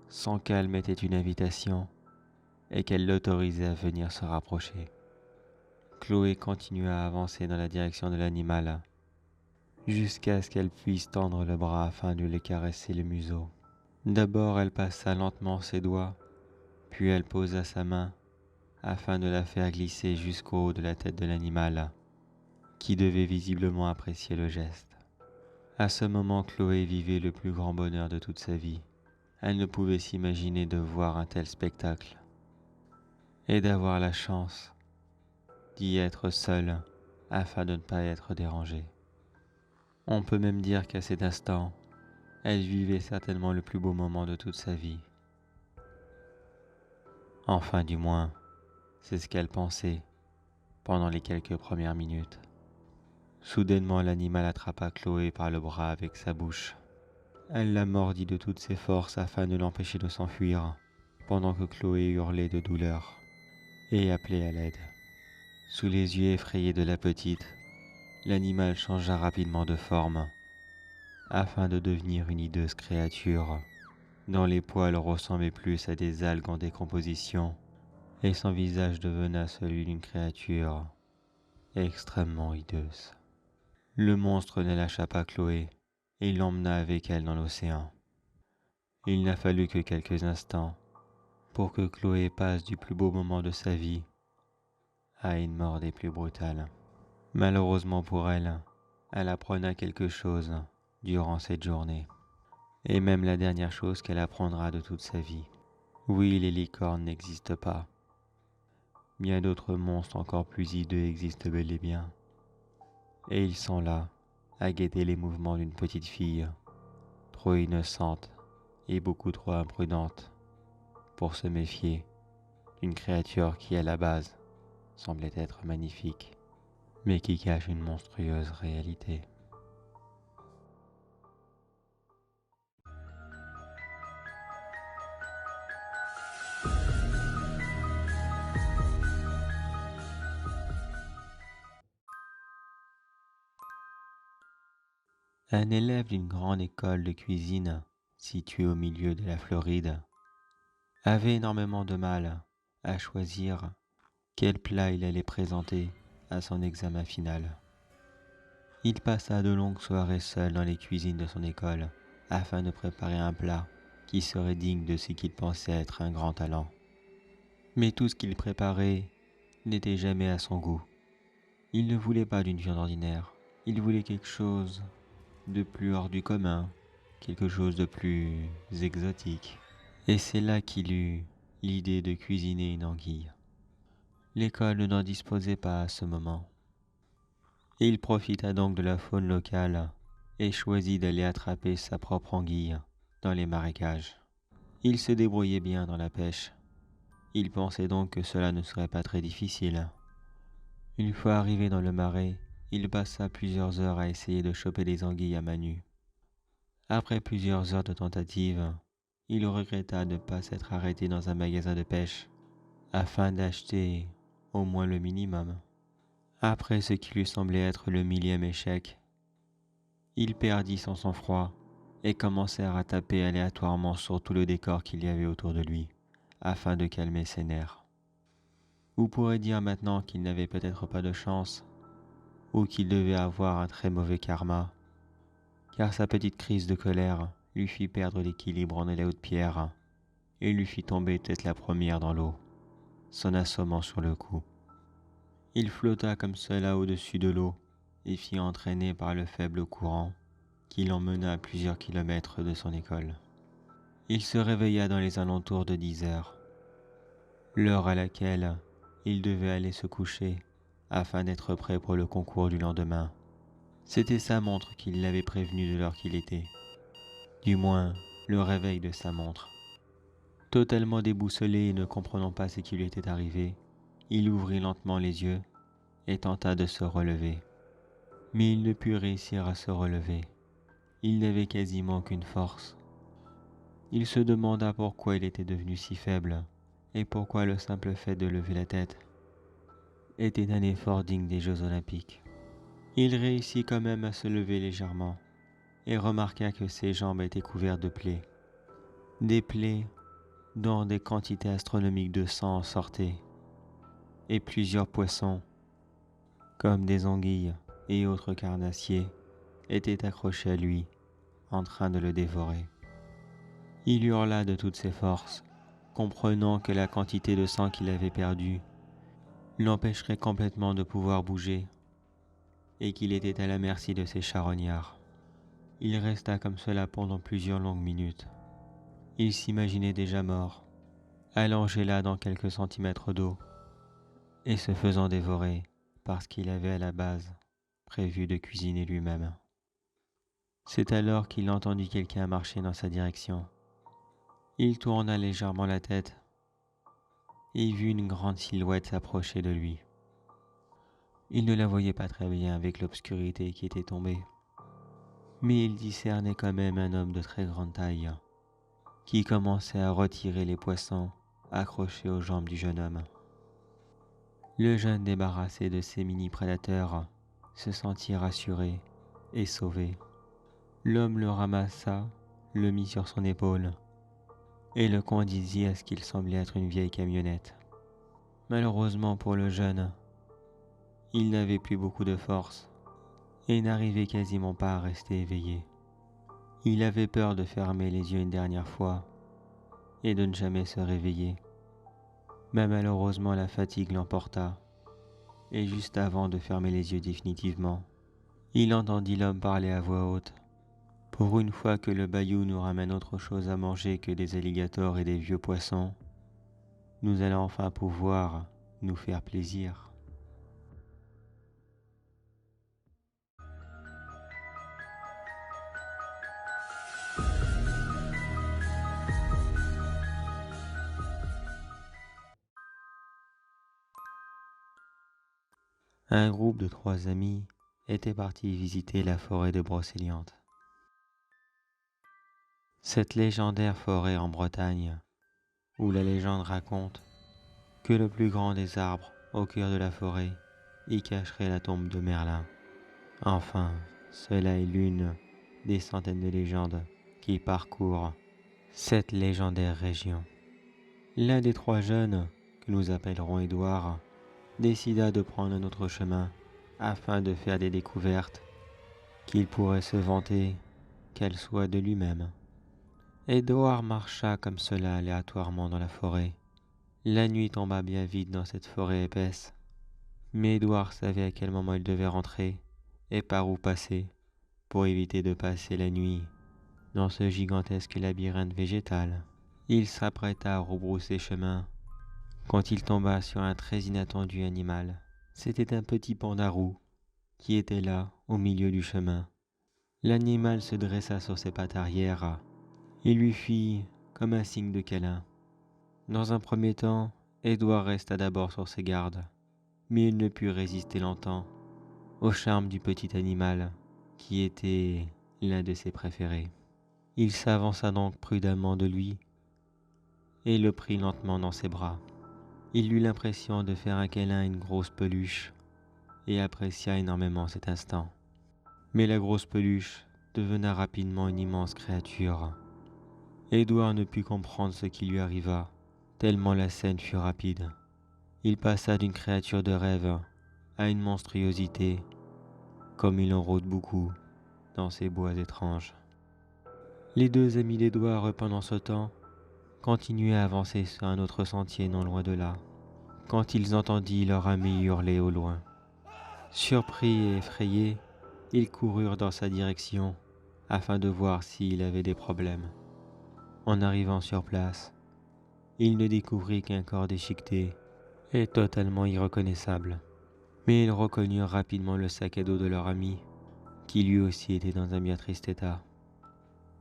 son calme était une invitation et qu'elle l'autorisait à venir se rapprocher. Chloé continua à avancer dans la direction de l'animal, jusqu'à ce qu'elle puisse tendre le bras afin de lui caresser le museau. D'abord, elle passa lentement ses doigts, puis elle posa sa main afin de la faire glisser jusqu'au haut de la tête de l'animal, qui devait visiblement apprécier le geste. À ce moment, Chloé vivait le plus grand bonheur de toute sa vie. Elle ne pouvait s'imaginer de voir un tel spectacle et d'avoir la chance d'y être seule afin de ne pas être dérangée. On peut même dire qu'à cet instant, elle vivait certainement le plus beau moment de toute sa vie. Enfin, du moins, c'est ce qu'elle pensait pendant les quelques premières minutes. Soudainement, l'animal attrapa Chloé par le bras avec sa bouche. Elle la mordit de toutes ses forces afin de l'empêcher de s'enfuir, pendant que Chloé hurlait de douleur et appelait à l'aide. Sous les yeux effrayés de la petite, l'animal changea rapidement de forme, afin de devenir une hideuse créature, dont les poils ressemblaient plus à des algues en décomposition, et son visage devena celui d'une créature extrêmement hideuse. Le monstre ne lâcha pas Chloé et l'emmena avec elle dans l'océan. Il n'a fallu que quelques instants pour que Chloé passe du plus beau moment de sa vie à une mort des plus brutales. Malheureusement pour elle, elle apprendra quelque chose durant cette journée, et même la dernière chose qu'elle apprendra de toute sa vie. Oui, les licornes n'existent pas. Bien d'autres monstres encore plus hideux existent bel et bien. Et ils sont là, à guetter les mouvements d'une petite fille, trop innocente et beaucoup trop imprudente pour se méfier d'une créature qui à la base semblait être magnifique, mais qui cache une monstrueuse réalité. Un élève d'une grande école de cuisine située au milieu de la Floride avait énormément de mal à choisir quel plat il allait présenter à son examen final. Il passa de longues soirées seul dans les cuisines de son école afin de préparer un plat qui serait digne de ce qu'il pensait être un grand talent. Mais tout ce qu'il préparait n'était jamais à son goût. Il ne voulait pas d'une viande ordinaire, il voulait quelque chose de plus hors du commun, quelque chose de plus exotique. Et c'est là qu'il eut l'idée de cuisiner une anguille. L'école n'en disposait pas à ce moment. Et il profita donc de la faune locale et choisit d'aller attraper sa propre anguille dans les marécages. Il se débrouillait bien dans la pêche. Il pensait donc que cela ne serait pas très difficile. Une fois arrivé dans le marais, il passa plusieurs heures à essayer de choper des anguilles à main nue. Après plusieurs heures de tentatives, il regretta de ne pas s'être arrêté dans un magasin de pêche afin d'acheter au moins le minimum. Après ce qui lui semblait être le millième échec, il perdit son sang-froid et commença à taper aléatoirement sur tout le décor qu'il y avait autour de lui, afin de calmer ses nerfs. Vous pourrez dire maintenant qu'il n'avait peut-être pas de chance, ou qu'il devait avoir un très mauvais karma, car sa petite crise de colère lui fit perdre l'équilibre en élau de pierre et lui fit tomber tête la première dans l'eau, s'en assommant sur le cou. Il flotta comme cela au-dessus de l'eau et fut entraîné par le faible courant qui l'emmena à plusieurs kilomètres de son école. Il se réveilla dans les alentours de 10 heures, l'heure à laquelle il devait aller se coucher afin d'être prêt pour le concours du lendemain. C'était sa montre qui l'avait prévenu de l'heure qu'il était, du moins le réveil de sa montre. Totalement déboussolé et ne comprenant pas ce qui lui était arrivé, il ouvrit lentement les yeux et tenta de se relever. Mais il ne put réussir à se relever. Il n'avait quasiment aucune force. Il se demanda pourquoi il était devenu si faible et pourquoi le simple fait de lever la tête était un effort digne des Jeux Olympiques. Il réussit quand même à se lever légèrement et remarqua que ses jambes étaient couvertes de plaies. Des plaies dont des quantités astronomiques de sang en sortaient, et plusieurs poissons, comme des anguilles et autres carnassiers, étaient accrochés à lui, en train de le dévorer. Il hurla de toutes ses forces, comprenant que la quantité de sang qu'il avait perdu l'empêcherait complètement de pouvoir bouger, et qu'il était à la merci de ces charognards. Il resta comme cela pendant plusieurs longues minutes. Il s'imaginait déjà mort, allongé là dans quelques centimètres d'eau, et se faisant dévorer parce qu'il avait à la base prévu de cuisiner lui-même. C'est alors qu'il entendit quelqu'un marcher dans sa direction. Il tourna légèrement la tête et vit une grande silhouette s'approcher de lui. Il ne la voyait pas très bien avec l'obscurité qui était tombée, mais il discernait quand même un homme de très grande taille qui commençait à retirer les poissons accrochés aux jambes du jeune homme. Le jeune débarrassé de ses mini-prédateurs se sentit rassuré et sauvé. L'homme le ramassa, le mit sur son épaule et le conduisit à ce qu'il semblait être une vieille camionnette. Malheureusement pour le jeune, il n'avait plus beaucoup de force et n'arrivait quasiment pas à rester éveillé. Il avait peur de fermer les yeux une dernière fois et de ne jamais se réveiller. Mais malheureusement la fatigue l'emporta, et juste avant de fermer les yeux définitivement, il entendit l'homme parler à voix haute. Pour une fois que le bayou nous ramène autre chose à manger que des alligators et des vieux poissons, nous allons enfin pouvoir nous faire plaisir. Un groupe de 3 amis était parti visiter la forêt de Brocéliande. Cette légendaire forêt en Bretagne, où la légende raconte que le plus grand des arbres au cœur de la forêt y cacherait la tombe de Merlin. Enfin, cela est l'une des centaines de légendes qui parcourent cette légendaire région. L'un des 3 jeunes, que nous appellerons Édouard, décida de prendre un autre chemin afin de faire des découvertes qu'il pourrait se vanter qu'elles soient de lui-même. Édouard marcha comme cela aléatoirement dans la forêt. La nuit tomba bien vite dans cette forêt épaisse, mais Édouard savait à quel moment il devait rentrer et par où passer pour éviter de passer la nuit dans ce gigantesque labyrinthe végétal. Il s'apprêta à rebrousser chemin quand il tomba sur un très inattendu animal. C'était un petit pandarou qui était là, au milieu du chemin. L'animal se dressa sur ses pattes arrière et lui fit comme un signe de câlin. Dans un premier temps, Édouard resta d'abord sur ses gardes, mais il ne put résister longtemps au charme du petit animal qui était l'un de ses préférés. Il s'avança donc prudemment de lui et le prit lentement dans ses bras. Il eut l'impression de faire un câlin à une grosse peluche et apprécia énormément cet instant. Mais la grosse peluche devena rapidement une immense créature. Édouard ne put comprendre ce qui lui arriva, tellement la scène fut rapide. Il passa d'une créature de rêve à une monstruosité, comme il en rôde beaucoup dans ces bois étranges. Les deux amis d'Édouard, pendant ce temps, continuaient à avancer sur un autre sentier non loin de là, quand ils entendirent leur ami hurler au loin. Surpris et effrayés, ils coururent dans sa direction afin de voir s'il avait des problèmes. En arrivant sur place, ils ne découvrirent qu'un corps déchiqueté et totalement irreconnaissable. Mais ils reconnurent rapidement le sac à dos de leur ami, qui lui aussi était dans un bien triste état.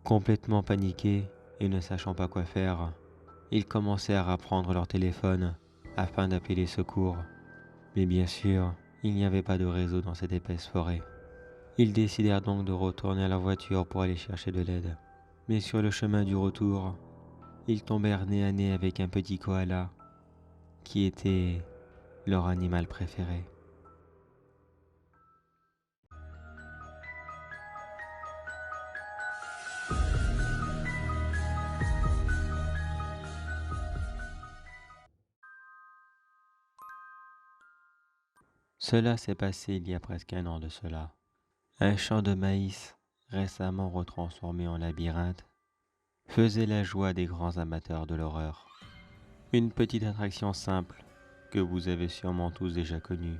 Complètement paniqués et ne sachant pas quoi faire, ils commencèrent à prendre leur téléphone afin d'appeler les secours. Mais bien sûr, il n'y avait pas de réseau dans cette épaisse forêt. Ils décidèrent donc de retourner à leur voiture pour aller chercher de l'aide. Mais sur le chemin du retour, ils tombèrent nez à nez avec un petit koala qui était leur animal préféré. Cela s'est passé il y a presque un an de cela. Un champ de maïs, récemment retransformé en labyrinthe, faisait la joie des grands amateurs de l'horreur. Une petite attraction simple que vous avez sûrement tous déjà connue.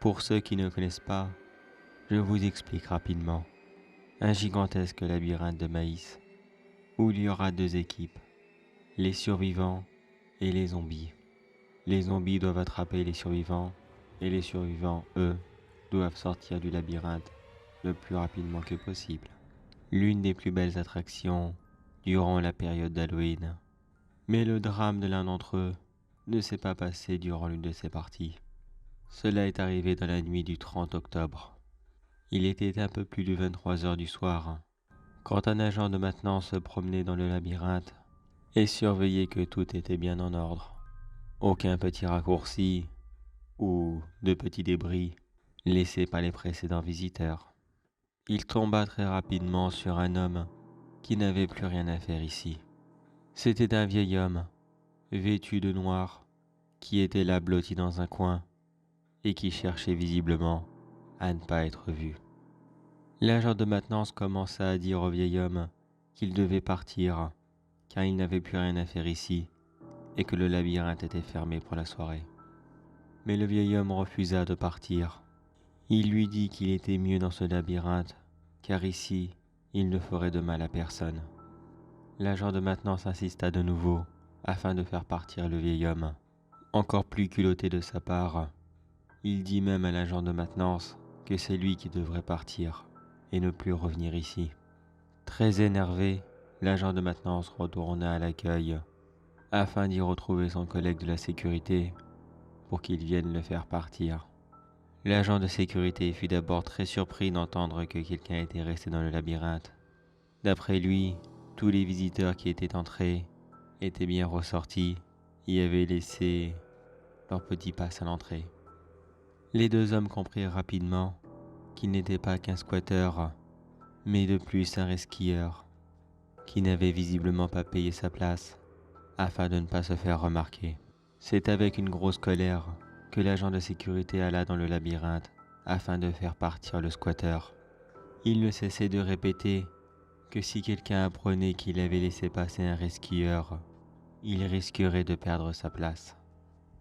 Pour ceux qui ne connaissent pas, je vous explique rapidement. Un gigantesque labyrinthe de maïs où il y aura deux équipes, les survivants et les zombies. Les zombies doivent attraper les survivants et les survivants, eux, doivent sortir du labyrinthe le plus rapidement que possible. L'une des plus belles attractions durant la période d'Halloween. Mais le drame de l'un d'entre eux ne s'est pas passé durant l'une de ces parties. Cela est arrivé dans la nuit du 30 octobre. Il était un peu plus de 23 heures du soir, quand un agent de maintenance se promenait dans le labyrinthe et surveillait que tout était bien en ordre. Aucun petit raccourci ou de petits débris laissés par les précédents visiteurs. Il tomba très rapidement sur un homme qui n'avait plus rien à faire ici. C'était un vieil homme, vêtu de noir, qui était là blotti dans un coin et qui cherchait visiblement à ne pas être vu. L'agent de maintenance commença à dire au vieil homme qu'il devait partir, car il n'avait plus rien à faire ici et que le labyrinthe était fermé pour la soirée. Mais le vieil homme refusa de partir. Il lui dit qu'il était mieux dans ce labyrinthe, car ici, il ne ferait de mal à personne. L'agent de maintenance insista de nouveau, afin de faire partir le vieil homme. Encore plus culotté de sa part, il dit même à l'agent de maintenance que c'est lui qui devrait partir et ne plus revenir ici. Très énervé, l'agent de maintenance retourna à l'accueil afin d'y retrouver son collègue de la sécurité pour qu'il vienne le faire partir. L'agent de sécurité fut d'abord très surpris d'entendre que quelqu'un était resté dans le labyrinthe. D'après lui, tous les visiteurs qui étaient entrés étaient bien ressortis et avaient laissé leur petit passe à l'entrée. Les deux hommes comprirent rapidement qu'il n'était pas qu'un squatteur, mais de plus un resquilleur, qui n'avait visiblement pas payé sa place afin de ne pas se faire remarquer. C'est avec une grosse colère que l'agent de sécurité alla dans le labyrinthe afin de faire partir le squatteur. Il ne cessait de répéter que si quelqu'un apprenait qu'il avait laissé passer un resquilleur, il risquerait de perdre sa place.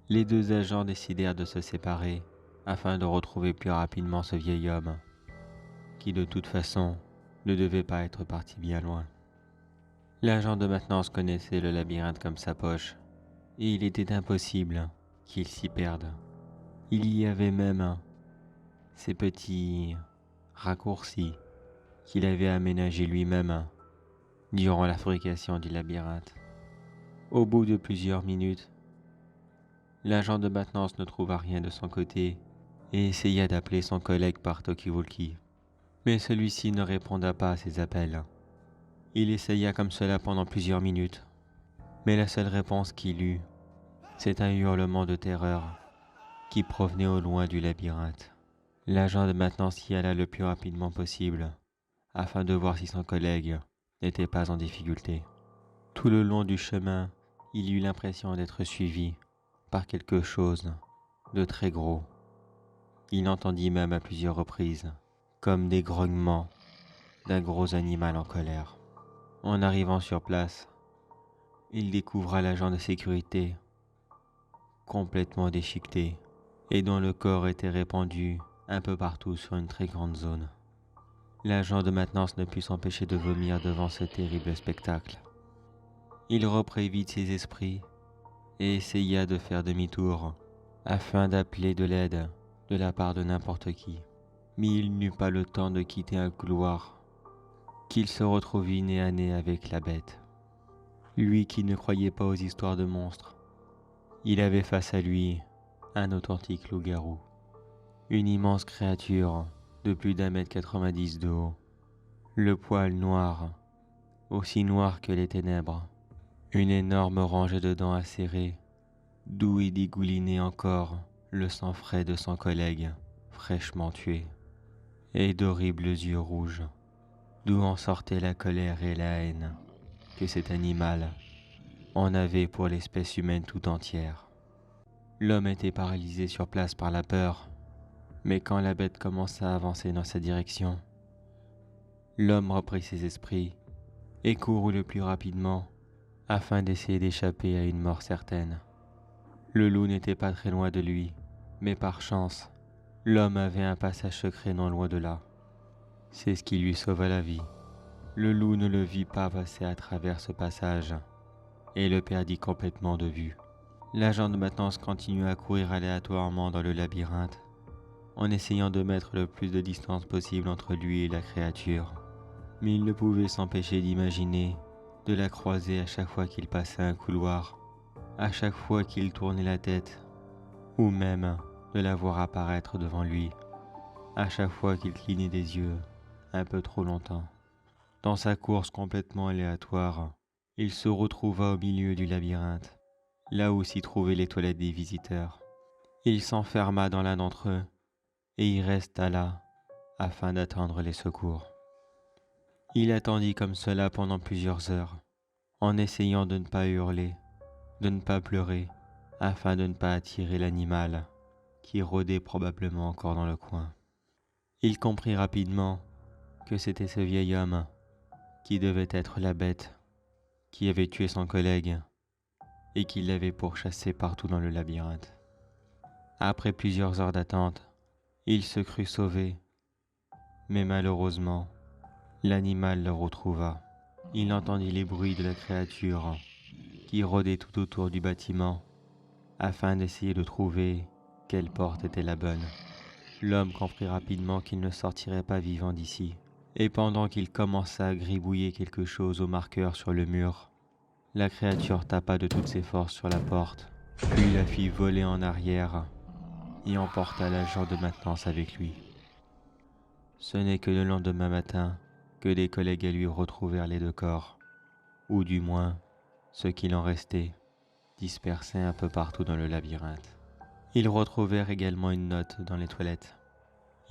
Les deux agents décidèrent de se séparer afin de retrouver plus rapidement ce vieil homme, qui de toute façon ne devait pas être parti bien loin. L'agent de maintenance connaissait le labyrinthe comme sa poche, et il était impossible qu'il s'y perde. Il y avait même ces petits raccourcis qu'il avait aménagés lui-même durant la fabrication du labyrinthe. Au bout de plusieurs minutes, l'agent de maintenance ne trouva rien de son côté et essaya d'appeler son collègue par talkie-walkie. Mais celui-ci ne réponda pas à ses appels. Il essaya comme cela pendant plusieurs minutes, mais la seule réponse qu'il eut, c'est un hurlement de terreur qui provenait au loin du labyrinthe. L'agent de maintenance y alla le plus rapidement possible, afin de voir si son collègue n'était pas en difficulté. Tout le long du chemin, il eut l'impression d'être suivi par quelque chose de très gros. Il entendit même à plusieurs reprises, comme des grognements d'un gros animal en colère. En arrivant sur place, il découvra l'agent de sécurité complètement déchiqueté et dont le corps était répandu un peu partout sur une très grande zone. L'agent de maintenance ne put s'empêcher de vomir devant ce terrible spectacle. Il reprit vite ses esprits et essaya de faire demi-tour afin d'appeler de l'aide de la part de n'importe qui. Mais il n'eut pas le temps de quitter un couloir qu'il se retrouvit nez à nez avec la bête. Lui qui ne croyait pas aux histoires de monstres, il avait face à lui un authentique loup-garou. Une immense créature de plus d'1,90 m de haut, le poil noir, aussi noir que les ténèbres, une énorme rangée de dents acérées, d'où il dégoulinait encore le sang frais de son collègue, fraîchement tué, et d'horribles yeux rouges, d'où en sortait la colère et la haine que cet animal en avait pour l'espèce humaine tout entière. L'homme était paralysé sur place par la peur, mais quand la bête commença à avancer dans sa direction, l'homme reprit ses esprits et courut le plus rapidement afin d'essayer d'échapper à une mort certaine. Le loup n'était pas très loin de lui, mais par chance, l'homme avait un passage secret non loin de là. C'est ce qui lui sauva la vie. Le loup ne le vit pas passer à travers ce passage et le perdit complètement de vue. L'agent de maintenance continua à courir aléatoirement dans le labyrinthe en essayant de mettre le plus de distance possible entre lui et la créature. Mais il ne pouvait s'empêcher d'imaginer de la croiser à chaque fois qu'il passait un couloir, à chaque fois qu'il tournait la tête, ou même de la voir apparaître devant lui, à chaque fois qu'il clignait des yeux un peu trop longtemps. Dans sa course complètement aléatoire, il se retrouva au milieu du labyrinthe, là où s'y trouvaient les toilettes des visiteurs. Il s'enferma dans l'un d'entre eux et y resta là afin d'attendre les secours. Il attendit comme cela pendant plusieurs heures, en essayant de ne pas hurler, de ne pas pleurer, afin de ne pas attirer l'animal qui rôdait probablement encore dans le coin. Il comprit rapidement que c'était ce vieil homme qui devait être la bête qui avait tué son collègue et qui l'avait pourchassé partout dans le labyrinthe. Après plusieurs heures d'attente, il se crut sauvé, mais malheureusement, l'animal le retrouva. Il entendit les bruits de la créature qui rôdait tout autour du bâtiment afin d'essayer de trouver quelle porte était la bonne. L'homme comprit rapidement qu'il ne sortirait pas vivant d'ici, et pendant qu'il commença à gribouiller quelque chose au marqueur sur le mur, la créature tapa de toutes ses forces sur la porte, puis la fit voler en arrière et emporta l'agent de maintenance avec lui. Ce n'est que le lendemain matin que des collègues à lui retrouvèrent les deux corps, ou du moins ce qu'il en restait, dispersés un peu partout dans le labyrinthe. Ils retrouvèrent également une note dans les toilettes.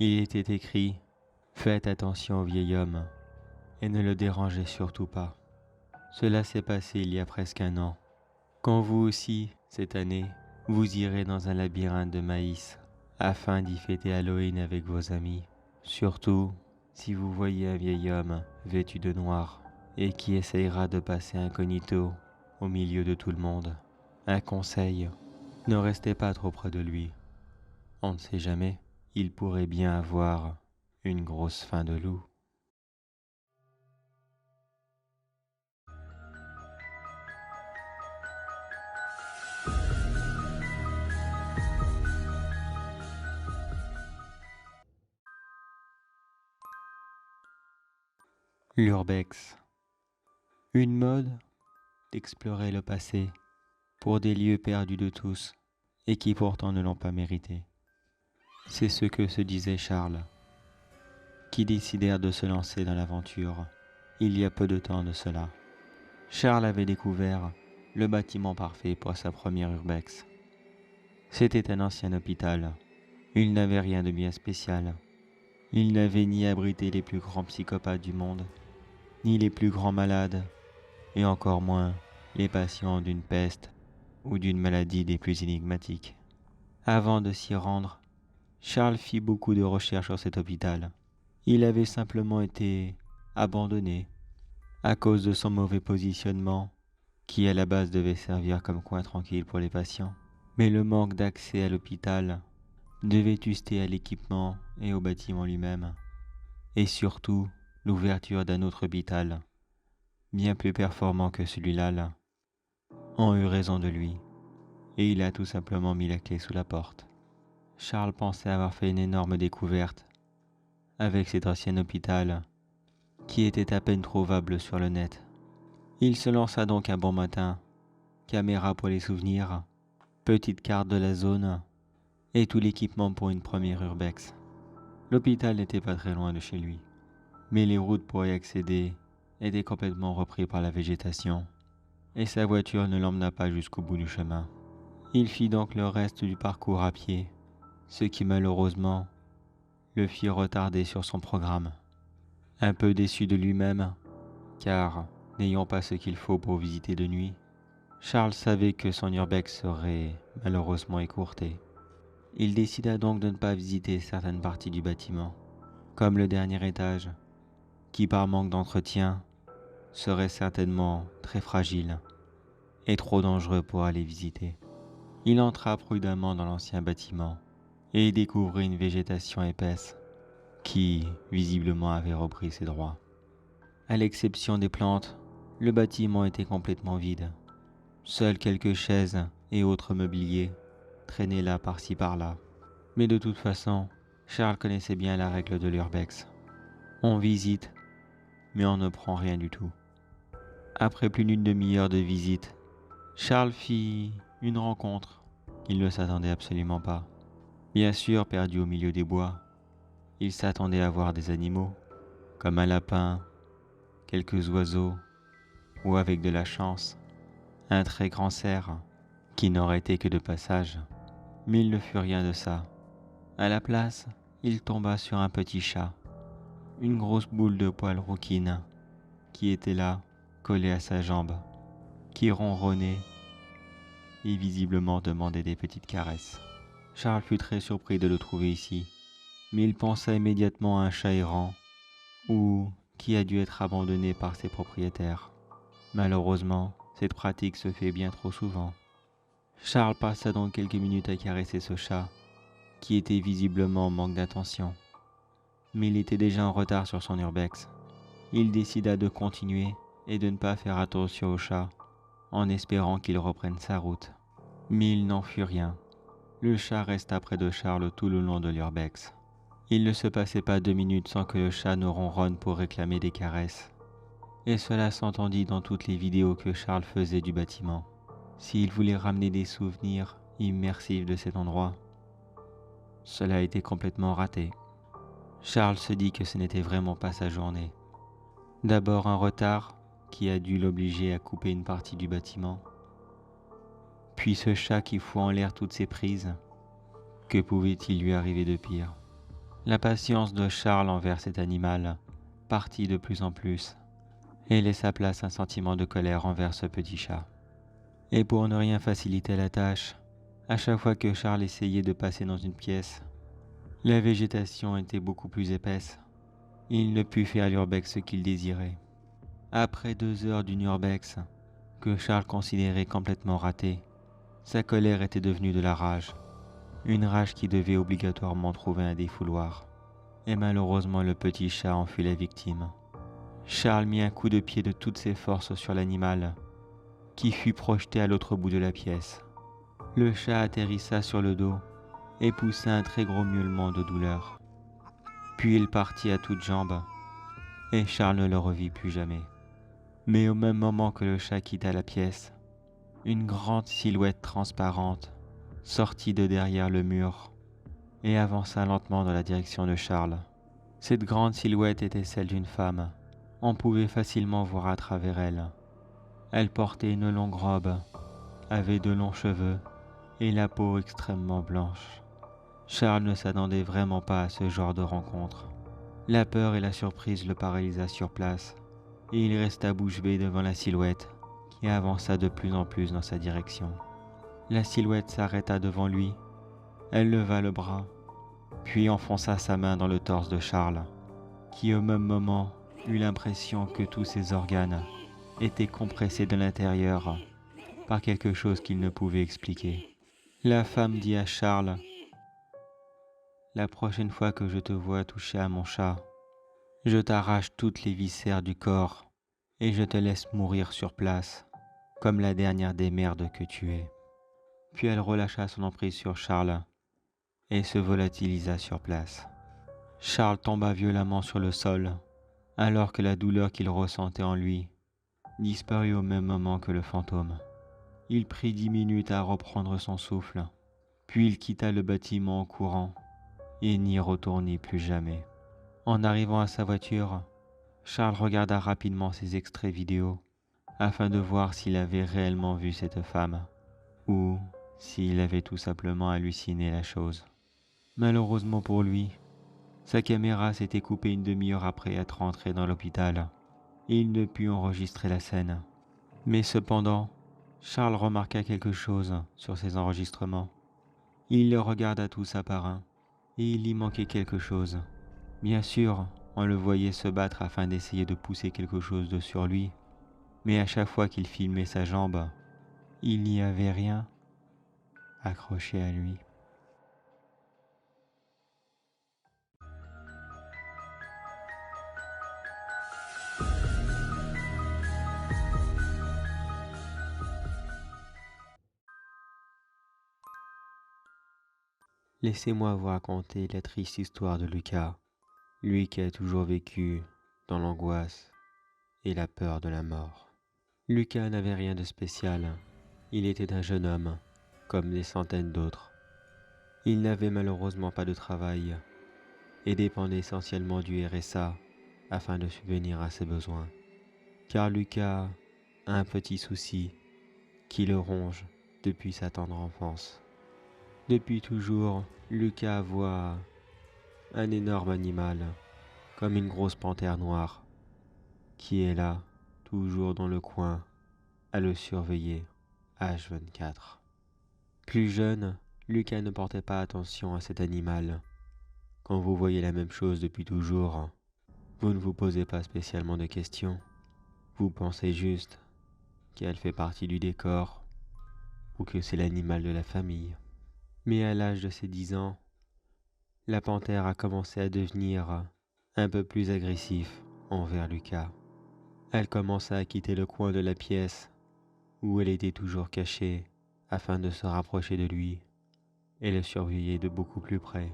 Il était écrit « Faites attention au vieil homme et ne le dérangez surtout pas. Cela s'est passé il y a presque 1 an. Quand vous aussi, cette année, vous irez dans un labyrinthe de maïs afin d'y fêter Halloween avec vos amis. Surtout, si vous voyez un vieil homme vêtu de noir et qui essayera de passer incognito au milieu de tout le monde, un conseil, ne restez pas trop près de lui. On ne sait jamais, il pourrait bien avoir une grosse faim de loup. » L'urbex. Une mode d'explorer le passé pour des lieux perdus de tous et qui pourtant ne l'ont pas mérité. C'est ce que se disait Charles, qui décidèrent de se lancer dans l'aventure il y a peu de temps de cela. Charles avait découvert le bâtiment parfait pour sa première urbex. C'était un ancien hôpital. Il n'avait rien de bien spécial. Il n'avait ni abrité les plus grands psychopathes du monde, ni les plus grands malades, et encore moins les patients d'une peste ou d'une maladie des plus énigmatiques. Avant de s'y rendre, Charles fit beaucoup de recherches sur cet hôpital. Il avait simplement été abandonné à cause de son mauvais positionnement, qui à la base devait servir comme coin tranquille pour les patients. Mais le manque d'accès à l'hôpital, de vétusté à l'équipement et au bâtiment lui-même, et surtout l'ouverture d'un autre hôpital, bien plus performant que celui-là, ont eu raison de lui, et il a tout simplement mis la clé sous la porte. Charles pensait avoir fait une énorme découverte avec cet ancien hôpital qui était à peine trouvable sur le net. Il se lança donc un bon matin, caméra pour les souvenirs, petite carte de la zone et tout l'équipement pour une première urbex. L'hôpital n'était pas très loin de chez lui, mais les routes pour y accéder étaient complètement reprises par la végétation et sa voiture ne l'emmena pas jusqu'au bout du chemin. Il fit donc le reste du parcours à pied, ce qui malheureusement le fit retarder sur son programme. Un peu déçu de lui-même, car n'ayant pas ce qu'il faut pour visiter de nuit, Charles savait que son urbex serait malheureusement écourté. Il décida donc de ne pas visiter certaines parties du bâtiment, comme le dernier étage, qui par manque d'entretien serait certainement très fragile et trop dangereux pour aller visiter. Il entra prudemment dans l'ancien bâtiment et y découvrit une végétation épaisse qui, visiblement, avait repris ses droits. À l'exception des plantes, le bâtiment était complètement vide. Seuls quelques chaises et autres mobiliers traînaient là par-ci par-là. Mais de toute façon, Charles connaissait bien la règle de l'urbex. On visite, mais on ne prend rien du tout. Après plus d'une demi-heure de visite, Charles fit une rencontre. Il ne s'attendait absolument pas. Bien sûr, perdu au milieu des bois, il s'attendait à voir des animaux, comme un lapin, quelques oiseaux, ou avec de la chance, un très grand cerf, qui n'aurait été que de passage. Mais il ne fut rien de ça. À la place, il tomba sur un petit chat, une grosse boule de poils rouquine, qui était là, collée à sa jambe, qui ronronnait et visiblement demandait des petites caresses. Charles fut très surpris de le trouver ici, mais il pensa immédiatement à un chat errant, ou qui a dû être abandonné par ses propriétaires. Malheureusement, cette pratique se fait bien trop souvent. Charles passa donc quelques minutes à caresser ce chat, qui était visiblement en manque d'attention. Mais il était déjà en retard sur son urbex. Il décida de continuer et de ne pas faire attention au chat, en espérant qu'il reprenne sa route. Mais il n'en fut rien. Le chat resta près de Charles tout le long de l'urbex. Il ne se passait pas 2 minutes sans que le chat ne ronronne pour réclamer des caresses. Et cela s'entendit dans toutes les vidéos que Charles faisait du bâtiment. S'il voulait ramener des souvenirs immersifs de cet endroit, cela a été complètement raté. Charles se dit que ce n'était vraiment pas sa journée. D'abord un retard qui a dû l'obliger à couper une partie du bâtiment. Puis ce chat qui fout en l'air toutes ses prises. Que pouvait-il lui arriver de pire? La patience de Charles envers cet animal partit de plus en plus et laissa place à un sentiment de colère envers ce petit chat. Et pour ne rien faciliter la tâche, à chaque fois que Charles essayait de passer dans une pièce, la végétation était beaucoup plus épaisse. Il ne put faire l'urbex ce qu'il désirait. Après 2 heures d'une urbex, que Charles considérait complètement ratée, sa colère était devenue de la rage. Une rage qui devait obligatoirement trouver un défouloir. Et malheureusement le petit chat en fut la victime. Charles mit un coup de pied de toutes ses forces sur l'animal, qui fut projeté à l'autre bout de la pièce. Le chat atterrissa sur le dos et poussa un très gros miaulement de douleur. Puis il partit à toutes jambes, et Charles ne le revit plus jamais. Mais au même moment que le chat quitta la pièce, une grande silhouette transparente sortit de derrière le mur et avança lentement dans la direction de Charles. Cette grande silhouette était celle d'une femme, On pouvait facilement voir à travers elle. Elle portait une longue robe, avait de longs cheveux et la peau extrêmement blanche. Charles ne s'attendait vraiment pas à ce genre de rencontre. La peur et la surprise le paralysa sur place, et il resta bouche bée devant la silhouette qui avança de plus en plus dans sa direction. La silhouette s'arrêta devant lui, elle leva le bras, puis enfonça sa main dans le torse de Charles, qui au même moment eut l'impression que tous ses organes étaient compressés de l'intérieur par quelque chose qu'il ne pouvait expliquer. La femme dit à Charles: « La prochaine fois que je te vois toucher à mon chat, je t'arrache toutes les viscères du corps et je te laisse mourir sur place, comme la dernière des merdes que tu es. » Puis elle relâcha son emprise sur Charles et se volatilisa sur place. Charles tomba violemment sur le sol, alors que la douleur qu'il ressentait en lui disparut au même moment que le fantôme. Il prit 10 minutes à reprendre son souffle, puis il quitta le bâtiment en courant et n'y retournait plus jamais. En arrivant à sa voiture, Charles regarda rapidement ses extraits vidéo afin de voir s'il avait réellement vu cette femme ou s'il avait tout simplement halluciné la chose. Malheureusement pour lui, sa caméra s'était coupée une demi-heure après être entré dans l'hôpital et il ne put enregistrer la scène. Mais cependant, Charles remarqua quelque chose sur ces enregistrements. Il les regarda tous à part un et il y manquait quelque chose. Bien sûr, on le voyait se battre afin d'essayer de pousser quelque chose de sur lui, mais à chaque fois qu'il filmait sa jambe, il n'y avait rien accroché à lui. Laissez-moi vous raconter la triste histoire de Lucas, lui qui a toujours vécu dans l'angoisse et la peur de la mort. Lucas n'avait rien de spécial, il était un jeune homme, comme des centaines d'autres. Il n'avait malheureusement pas de travail et dépendait essentiellement du RSA afin de subvenir à ses besoins. Car Lucas a un petit souci qui le ronge depuis sa tendre enfance. Depuis toujours, Lucas voit un énorme animal, comme une grosse panthère noire, qui est là, toujours dans le coin, à le surveiller, H24. Plus jeune, Lucas ne portait pas attention à cet animal. Quand vous voyez la même chose depuis toujours, vous ne vous posez pas spécialement de questions. Vous pensez juste qu'elle fait partie du décor ou que c'est l'animal de la famille. Mais à l'âge de ses 10 ans, la panthère a commencé à devenir un peu plus agressif envers Lucas. Elle commença à quitter le coin de la pièce où elle était toujours cachée afin de se rapprocher de lui et le surveiller de beaucoup plus près.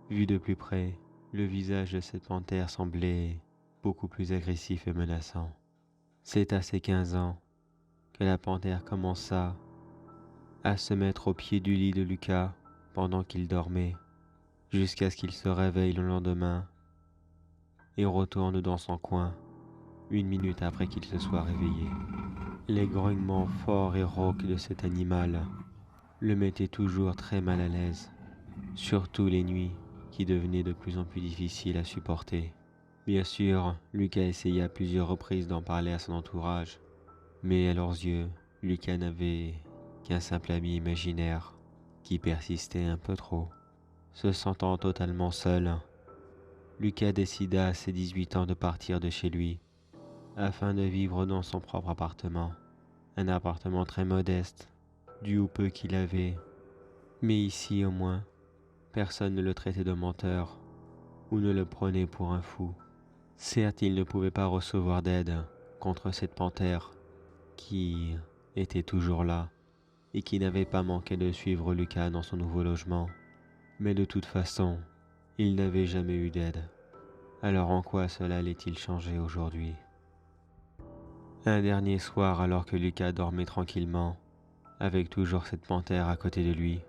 Vu de plus près, le visage de cette panthère semblait beaucoup plus agressif et menaçant. C'est à ses 15 ans que la panthère commença à se mettre au pied du lit de Lucas pendant qu'il dormait, jusqu'à ce qu'il se réveille le lendemain et retourne dans son coin 1 minute après qu'il se soit réveillé. Les grognements forts et rauques de cet animal le mettaient toujours très mal à l'aise, surtout les nuits qui devenaient de plus en plus difficiles à supporter. Bien sûr, Lucas essaya à plusieurs reprises d'en parler à son entourage, mais à leurs yeux, Lucas n'avait qu'un simple ami imaginaire qui persistait un peu trop. Se sentant totalement seul, Lucas décida à ses 18 ans de partir de chez lui afin de vivre dans son propre appartement. Un appartement très modeste, dû au peu qu'il avait. Mais ici au moins, personne ne le traitait de menteur ou ne le prenait pour un fou. Certes, il ne pouvait pas recevoir d'aide contre cette panthère qui était toujours là et qui n'avait pas manqué de suivre Lucas dans son nouveau logement. Mais de toute façon, il n'avait jamais eu d'aide. Alors en quoi cela allait-il changer aujourd'hui? Un dernier soir, alors que Lucas dormait tranquillement, avec toujours cette panthère à côté de lui,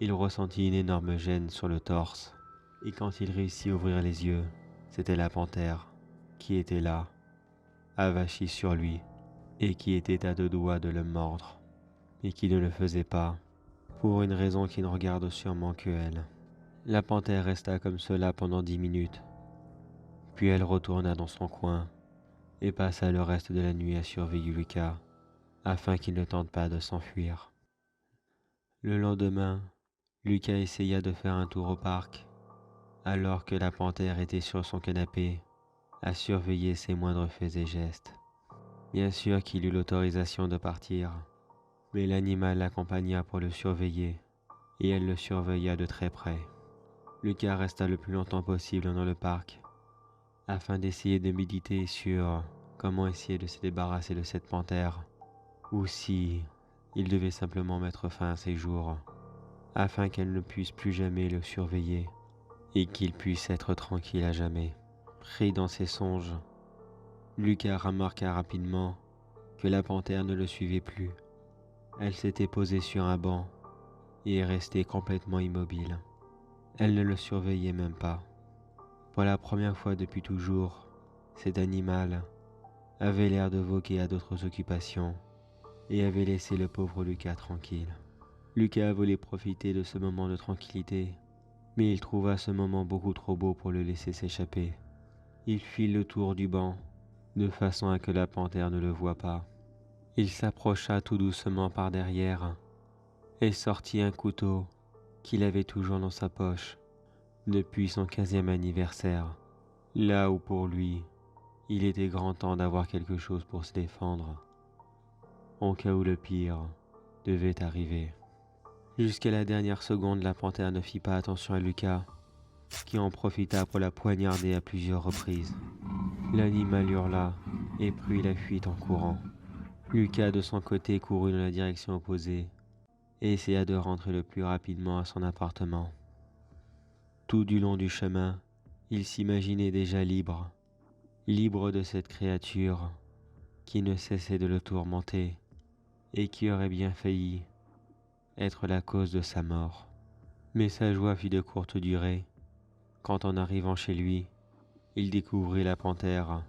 il ressentit une énorme gêne sur le torse. Et quand il réussit à ouvrir les yeux, c'était la panthère qui était là, avachie sur lui et qui était à 2 doigts de le mordre, mais qui ne le faisait pas, pour une raison qui ne regarde sûrement que elle. La panthère resta comme cela pendant 10 minutes, puis elle retourna dans son coin et passa le reste de la nuit à surveiller Lucas, afin qu'il ne tente pas de s'enfuir. Le lendemain, Lucas essaya de faire un tour au parc, alors que la panthère était sur son canapé, à surveiller ses moindres faits et gestes. Bien sûr qu'il eut l'autorisation de partir, mais l'animal l'accompagna pour le surveiller, et elle le surveilla de très près. Lucas resta le plus longtemps possible dans le parc, afin d'essayer de méditer sur comment essayer de se débarrasser de cette panthère, ou si il devait simplement mettre fin à ses jours, afin qu'elle ne puisse plus jamais le surveiller, et qu'il puisse être tranquille à jamais. Pris dans ses songes, Lucas remarqua rapidement que la panthère ne le suivait plus. Elle s'était posée sur un banc et est restée complètement immobile. Elle ne le surveillait même pas. Pour la première fois depuis toujours, cet animal avait l'air de voguer à d'autres occupations et avait laissé le pauvre Lucas tranquille. Lucas voulait profiter de ce moment de tranquillité, mais il trouva ce moment beaucoup trop beau pour le laisser s'échapper. Il fit le tour du banc, de façon à que la panthère ne le voie pas. Il s'approcha tout doucement par derrière et sortit un couteau qu'il avait toujours dans sa poche depuis son 15e anniversaire, là où pour lui, il était grand temps d'avoir quelque chose pour se défendre, au cas où le pire devait arriver. Jusqu'à la dernière seconde, la panthère ne fit pas attention à Lucas, qui en profita pour la poignarder à plusieurs reprises. L'animal hurla et prit la fuite en courant. Lucas, de son côté, courut dans la direction opposée et essaya de rentrer le plus rapidement à son appartement. Tout du long du chemin, il s'imaginait déjà libre, libre de cette créature qui ne cessait de le tourmenter et qui aurait bien failli être la cause de sa mort. Mais sa joie fut de courte durée, quand en arrivant chez lui, il découvrit la panthère,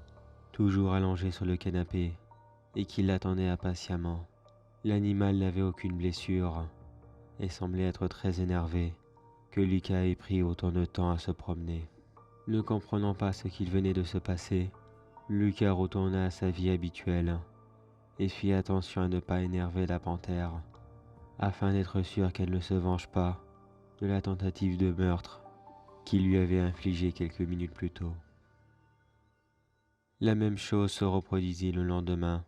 toujours allongée sur le canapé, et qui l'attendait impatiemment. L'animal n'avait aucune blessure et semblait être très énervé que Lucas ait pris autant de temps à se promener. Ne comprenant pas ce qu'il venait de se passer, Lucas retourna à sa vie habituelle et fit attention à ne pas énerver la panthère, afin d'être sûr qu'elle ne se venge pas de la tentative de meurtre qu'il lui avait infligée quelques minutes plus tôt. La même chose se reproduisit le lendemain,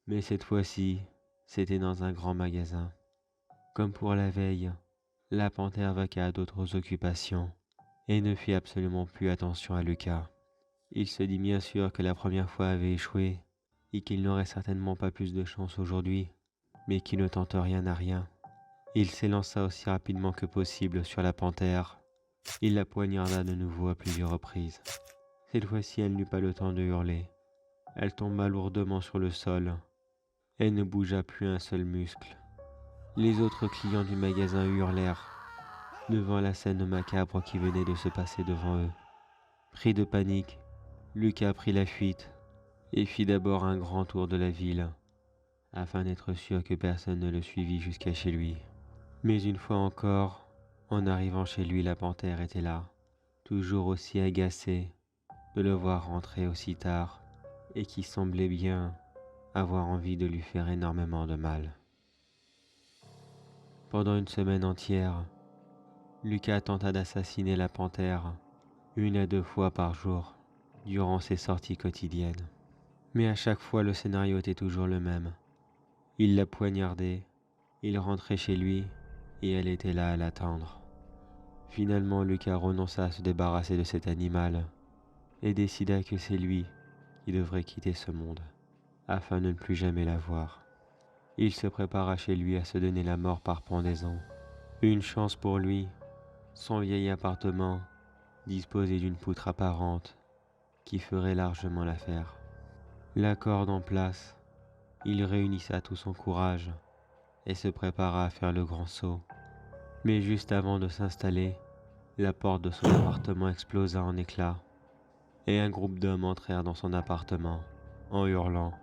mais cette fois-ci, c'était dans un grand magasin. Comme pour la veille, la panthère vaqua à d'autres occupations et ne fit absolument plus attention à Lucas. Il se dit bien sûr que la première fois avait échoué et qu'il n'aurait certainement pas plus de chance aujourd'hui, mais qui ne tente rien à rien. Il s'élança aussi rapidement que possible sur la panthère. Il la poignarda de nouveau à plusieurs reprises. Cette fois-ci, elle n'eut pas le temps de hurler. Elle tomba lourdement sur le sol et ne bougea plus un seul muscle. Les autres clients du magasin hurlèrent devant la scène macabre qui venait de se passer devant eux. Pris de panique, Lucas prit la fuite et fit d'abord un grand tour de la ville, afin d'être sûr que personne ne le suivît jusqu'à chez lui. Mais une fois encore, en arrivant chez lui, la panthère était là, toujours aussi agacée de le voir rentrer aussi tard, et qui semblait bien avoir envie de lui faire énormément de mal. Pendant une semaine entière, Lucas tenta d'assassiner la panthère 1 à 2 fois par jour durant ses sorties quotidiennes. Mais à chaque fois, le scénario était toujours le même. Il la poignardait, il rentrait chez lui et elle était là à l'attendre. Finalement, Lucas renonça à se débarrasser de cet animal et décida que c'est lui qui devrait quitter ce monde, afin de ne plus jamais la voir. Il se prépara chez lui à se donner la mort par pendaison. Une chance pour lui, son vieil appartement disposait d'une poutre apparente qui ferait largement l'affaire. La corde en place, il réunissa tout son courage et se prépara à faire le grand saut. Mais juste avant de s'installer, la porte de son appartement explosa en éclats et un groupe d'hommes entrèrent dans son appartement. en hurlant,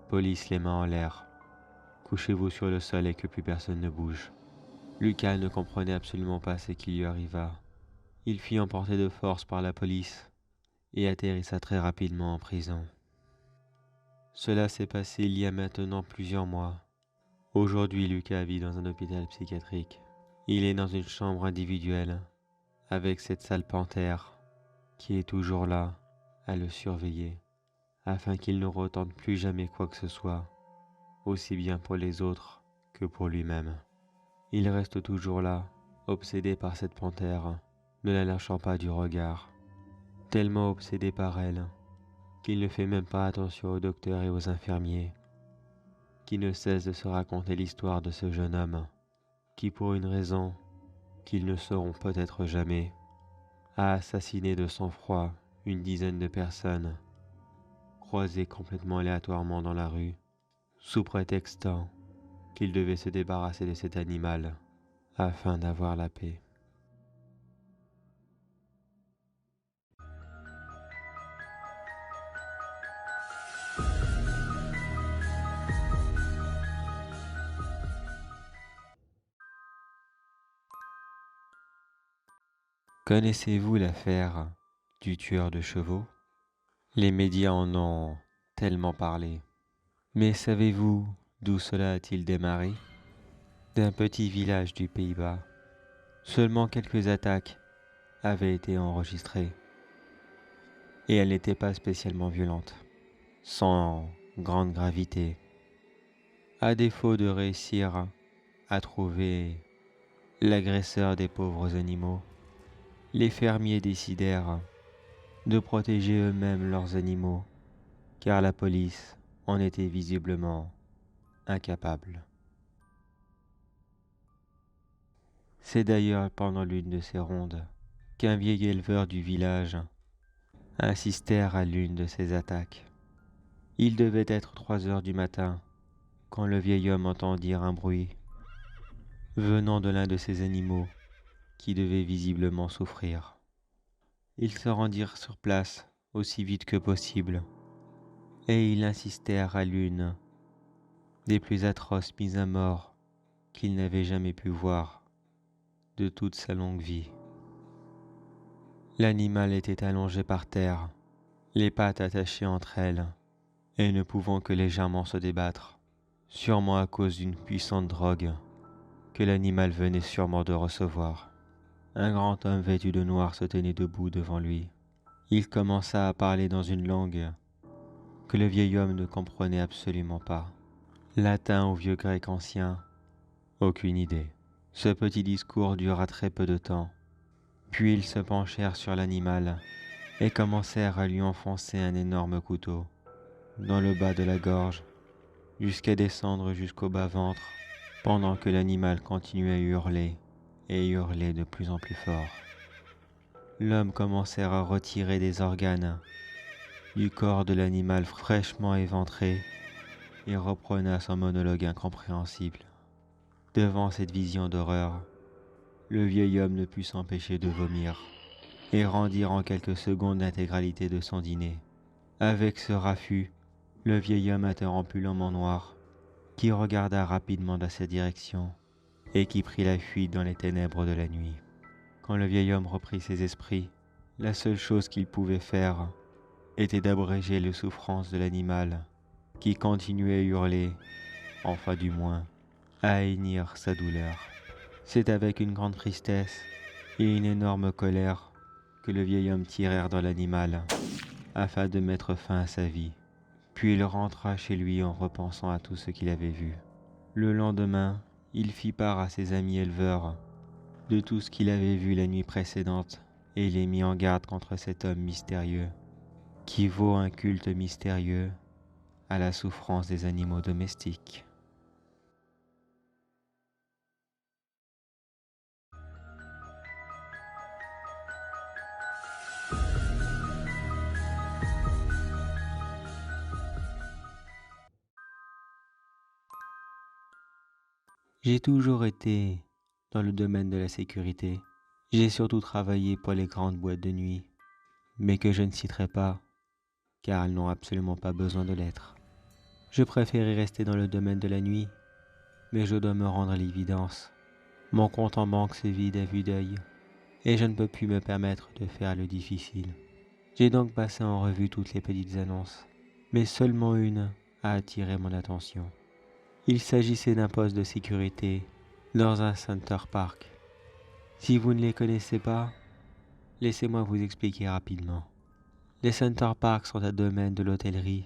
police les mains en l'air. Couchez-vous sur le sol et que plus personne ne bouge. Lucas ne comprenait absolument pas ce qui lui arriva. Il fut emporté de force par la police et atterrissa très rapidement en prison. Cela s'est passé il y a maintenant plusieurs mois. Aujourd'hui, Lucas vit dans un hôpital psychiatrique. Il est dans une chambre individuelle avec cette sale panthère qui est toujours là à le surveiller afin qu'il ne retente plus jamais quoi que ce soit, aussi bien pour les autres que pour lui-même. Il reste toujours là, obsédé par cette panthère, ne la lâchant pas du regard, tellement obsédé par elle qu'il ne fait même pas attention aux docteurs et aux infirmiers, qui ne cessent de se raconter l'histoire de ce jeune homme, qui pour une raison qu'ils ne sauront peut-être jamais, a assassiné de sang-froid une dizaine de personnes, croisées complètement aléatoirement dans la rue, sous prétextant qu'il devait se débarrasser de cet animal afin d'avoir la paix. Connaissez-vous l'affaire du tueur de chevaux? Les médias en ont tellement parlé. Mais savez-vous d'où cela a-t-il démarré? D'un petit village du Pays-Bas. Seulement quelques attaques avaient été enregistrées. Et elles n'étaient pas spécialement violentes, sans grande gravité. À défaut de réussir à trouver l'agresseur des pauvres animaux, les fermiers décidèrent de protéger eux-mêmes leurs animaux, car la police en était visiblement incapable. C'est d'ailleurs pendant l'une de ces rondes qu'un vieil éleveur du village assistèrent à l'une de ces attaques. Il devait être 3 heures du matin quand le vieil homme entendit un bruit venant de l'un de ces animaux qui devait visiblement souffrir. Ils se rendirent sur place aussi vite que possible et ils insistèrent à l'une des plus atroces mises à mort qu'il n'avait jamais pu voir de toute sa longue vie. L'animal était allongé par terre, les pattes attachées entre elles et ne pouvant que légèrement se débattre, sûrement à cause d'une puissante drogue que l'animal venait sûrement de recevoir. Un grand homme vêtu de noir se tenait debout devant lui. Il commença à parler dans une langue que le vieil homme ne comprenait absolument pas. Latin ou vieux grec ancien, aucune idée. Ce petit discours dura très peu de temps. Puis ils se penchèrent sur l'animal et commencèrent à lui enfoncer un énorme couteau dans le bas de la gorge jusqu'à descendre jusqu'au bas-ventre pendant que l'animal continuait à hurler et hurler de plus en plus fort. L'homme commençait à retirer des organes du corps de l'animal fraîchement éventré et reprenait son monologue incompréhensible. Devant cette vision d'horreur, le vieil homme ne put s'empêcher de vomir et rendir en quelques secondes l'intégralité de son dîner. Avec ce raffut, le vieil homme interrompit l'homme en noir, qui regarda rapidement dans sa direction et qui prit la fuite dans les ténèbres de la nuit. Quand le vieil homme reprit ses esprits, la seule chose qu'il pouvait faire était d'abréger les souffrances de l'animal, qui continuait à hurler, enfin du moins, à hennir sa douleur. C'est avec une grande tristesse et une énorme colère que le vieil homme tirèrent dans l'animal, afin de mettre fin à sa vie. Puis il rentra chez lui en repensant à tout ce qu'il avait vu. Le lendemain, il fit part à ses amis éleveurs de tout ce qu'il avait vu la nuit précédente et les mit en garde contre cet homme mystérieux qui vaut un culte mystérieux à la souffrance des animaux domestiques. J'ai toujours été dans le domaine de la sécurité. J'ai surtout travaillé pour les grandes boîtes de nuit, mais que je ne citerai pas car elles n'ont absolument pas besoin de l'être. Je préférais rester dans le domaine de la nuit, mais je dois me rendre à l'évidence. Mon compte en banque se vide à vue d'œil, et je ne peux plus me permettre de faire le difficile. J'ai donc passé en revue toutes les petites annonces, mais seulement une a attiré mon attention. Il s'agissait d'un poste de sécurité dans un Center Park. Si vous ne les connaissez pas, laissez-moi vous expliquer rapidement. Les Center Parks sont un domaine de l'hôtellerie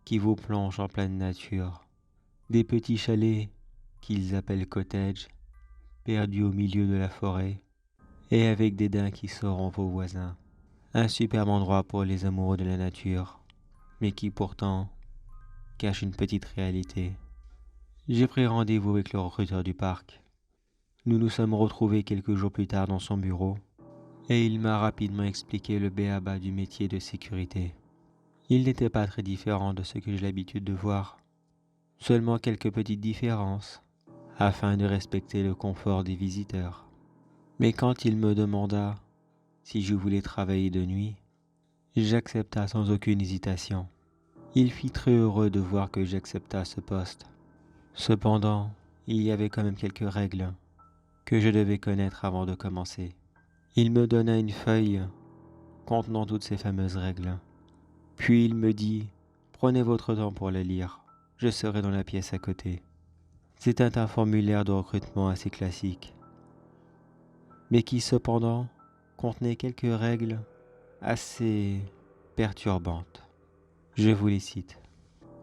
qui vous plonge en pleine nature. Des petits chalets qu'ils appellent cottages, perdus au milieu de la forêt et avec des daims qui seront vos voisins. Un superbe endroit pour les amoureux de la nature, mais qui pourtant cache une petite réalité. J'ai pris rendez-vous avec le recruteur du parc. Nous nous sommes retrouvés quelques jours plus tard dans son bureau et il m'a rapidement expliqué le b.a.-ba du métier de sécurité. Il n'était pas très différent de ce que j'ai l'habitude de voir, seulement quelques petites différences afin de respecter le confort des visiteurs. Mais quand il me demanda si je voulais travailler de nuit, j'accepta sans aucune hésitation. Il fut très heureux de voir que j'accepta ce poste. Cependant, il y avait quand même quelques règles que je devais connaître avant de commencer. Il me donna une feuille contenant toutes ces fameuses règles. Puis il me dit « Prenez votre temps pour les lire, je serai dans la pièce à côté ». C'était un formulaire de recrutement assez classique, mais qui cependant contenait quelques règles assez perturbantes. Je vous les cite.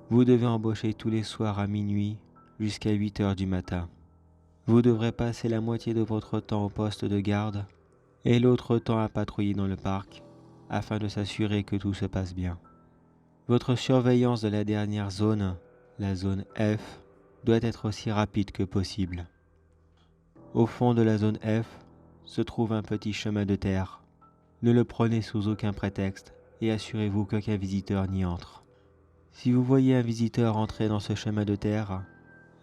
Vous devez embaucher tous les soirs à minuit jusqu'à 8 heures du matin. Vous devrez passer la moitié de votre temps au poste de garde et l'autre temps à patrouiller dans le parc afin de s'assurer que tout se passe bien. Votre surveillance de la dernière zone, la zone F, doit être aussi rapide que possible. Au fond de la zone F se trouve un petit chemin de terre. Ne le prenez sous aucun prétexte et assurez-vous qu'aucun visiteur n'y entre. Si vous voyez un visiteur entrer dans ce chemin de terre,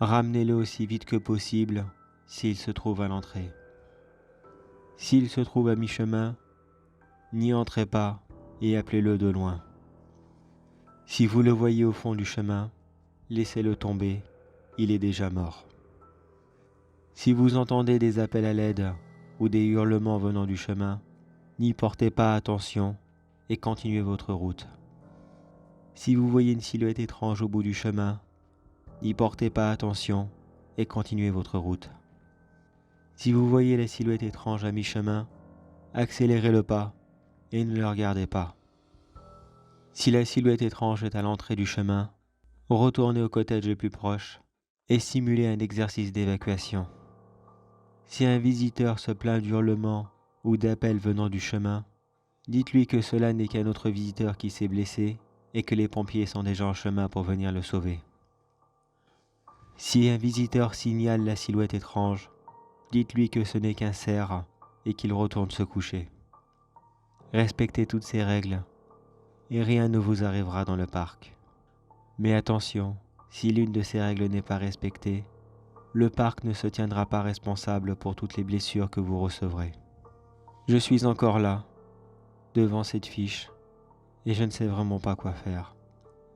ramenez-le aussi vite que possible s'il se trouve à l'entrée. S'il se trouve à mi-chemin, n'y entrez pas et appelez-le de loin. Si vous le voyez au fond du chemin, laissez-le tomber, il est déjà mort. Si vous entendez des appels à l'aide ou des hurlements venant du chemin, n'y portez pas attention et continuez votre route. Si vous voyez une silhouette étrange au bout du chemin, n'y portez pas attention et continuez votre route. Si vous voyez la silhouette étrange à mi-chemin, accélérez le pas et ne le regardez pas. Si la silhouette étrange est à l'entrée du chemin, retournez au cottage le plus proche et simulez un exercice d'évacuation. Si un visiteur se plaint d'hurlements ou d'appels venant du chemin, dites-lui que cela n'est qu'un autre visiteur qui s'est blessé et que les pompiers sont déjà en chemin pour venir le sauver. Si un visiteur signale la silhouette étrange, dites-lui que ce n'est qu'un cerf et qu'il retourne se coucher. Respectez toutes ces règles et rien ne vous arrivera dans le parc. Mais attention, si l'une de ces règles n'est pas respectée, le parc ne se tiendra pas responsable pour toutes les blessures que vous recevrez. Je suis encore là, devant cette fiche, et je ne sais vraiment pas quoi faire.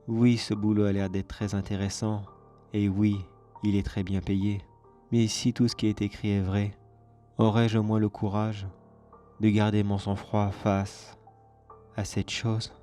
Oui, ce boulot a l'air d'être très intéressant, et oui, il est très bien payé. Mais si tout ce qui est écrit est vrai, aurais-je au moins le courage de garder mon sang-froid face à cette chose ?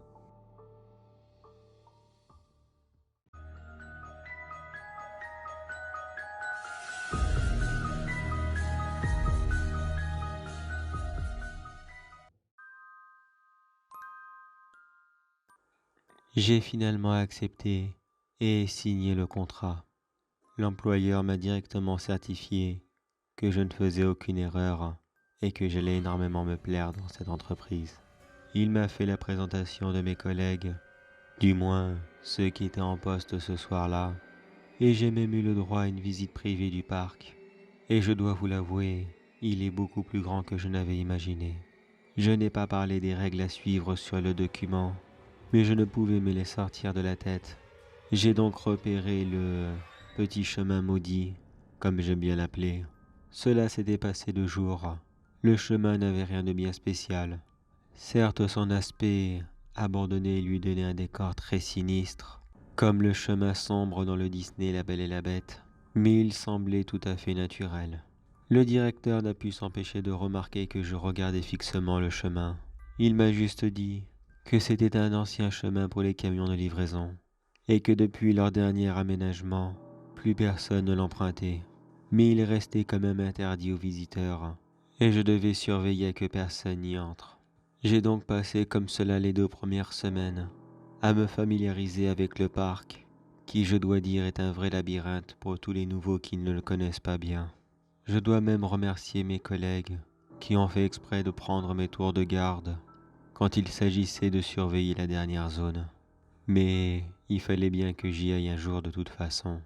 J'ai finalement accepté et signé le contrat. L'employeur m'a directement certifié que je ne faisais aucune erreur et que j'allais énormément me plaire dans cette entreprise. Il m'a fait la présentation de mes collègues, du moins ceux qui étaient en poste ce soir-là, et j'ai même eu le droit à une visite privée du parc. Et je dois vous l'avouer, il est beaucoup plus grand que je n'avais imaginé. Je n'ai pas parlé des règles à suivre sur le document, mais je ne pouvais me les sortir de la tête. J'ai donc repéré le petit chemin maudit, comme j'aime bien l'appeler. Cela s'était passé 2 jours. Le chemin n'avait rien de bien spécial. Certes, son aspect abandonné lui donnait un décor très sinistre, comme le chemin sombre dans le Disney La Belle et la Bête, mais il semblait tout à fait naturel. Le directeur n'a pu s'empêcher de remarquer que je regardais fixement le chemin. Il m'a juste dit que c'était un ancien chemin pour les camions de livraison, et que depuis leur dernier aménagement, plus personne ne l'empruntait. Mais il restait quand même interdit aux visiteurs, et je devais surveiller que personne n'y entre. J'ai donc passé comme cela les 2 premières semaines, à me familiariser avec le parc, qui je dois dire est un vrai labyrinthe pour tous les nouveaux qui ne le connaissent pas bien. Je dois même remercier mes collègues, qui ont fait exprès de prendre mes tours de garde, quand il s'agissait de surveiller la dernière zone. Mais il fallait bien que j'y aille un jour de toute façon.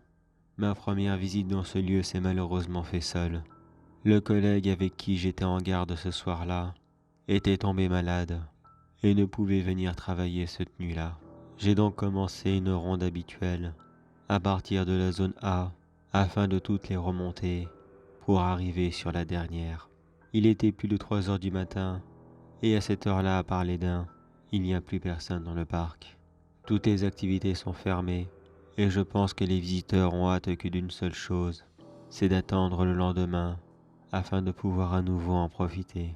Ma première visite dans ce lieu s'est malheureusement fait seule. Le collègue avec qui j'étais en garde ce soir-là était tombé malade et ne pouvait venir travailler cette nuit-là. J'ai donc commencé une ronde habituelle à partir de la zone A afin de toutes les remonter pour arriver sur la dernière. Il était plus de 3 heures du matin et à cette heure-là, à part les daims, il n'y a plus personne dans le parc. Toutes les activités sont fermées et je pense que les visiteurs ont hâte que d'une seule chose, c'est d'attendre le lendemain afin de pouvoir à nouveau en profiter.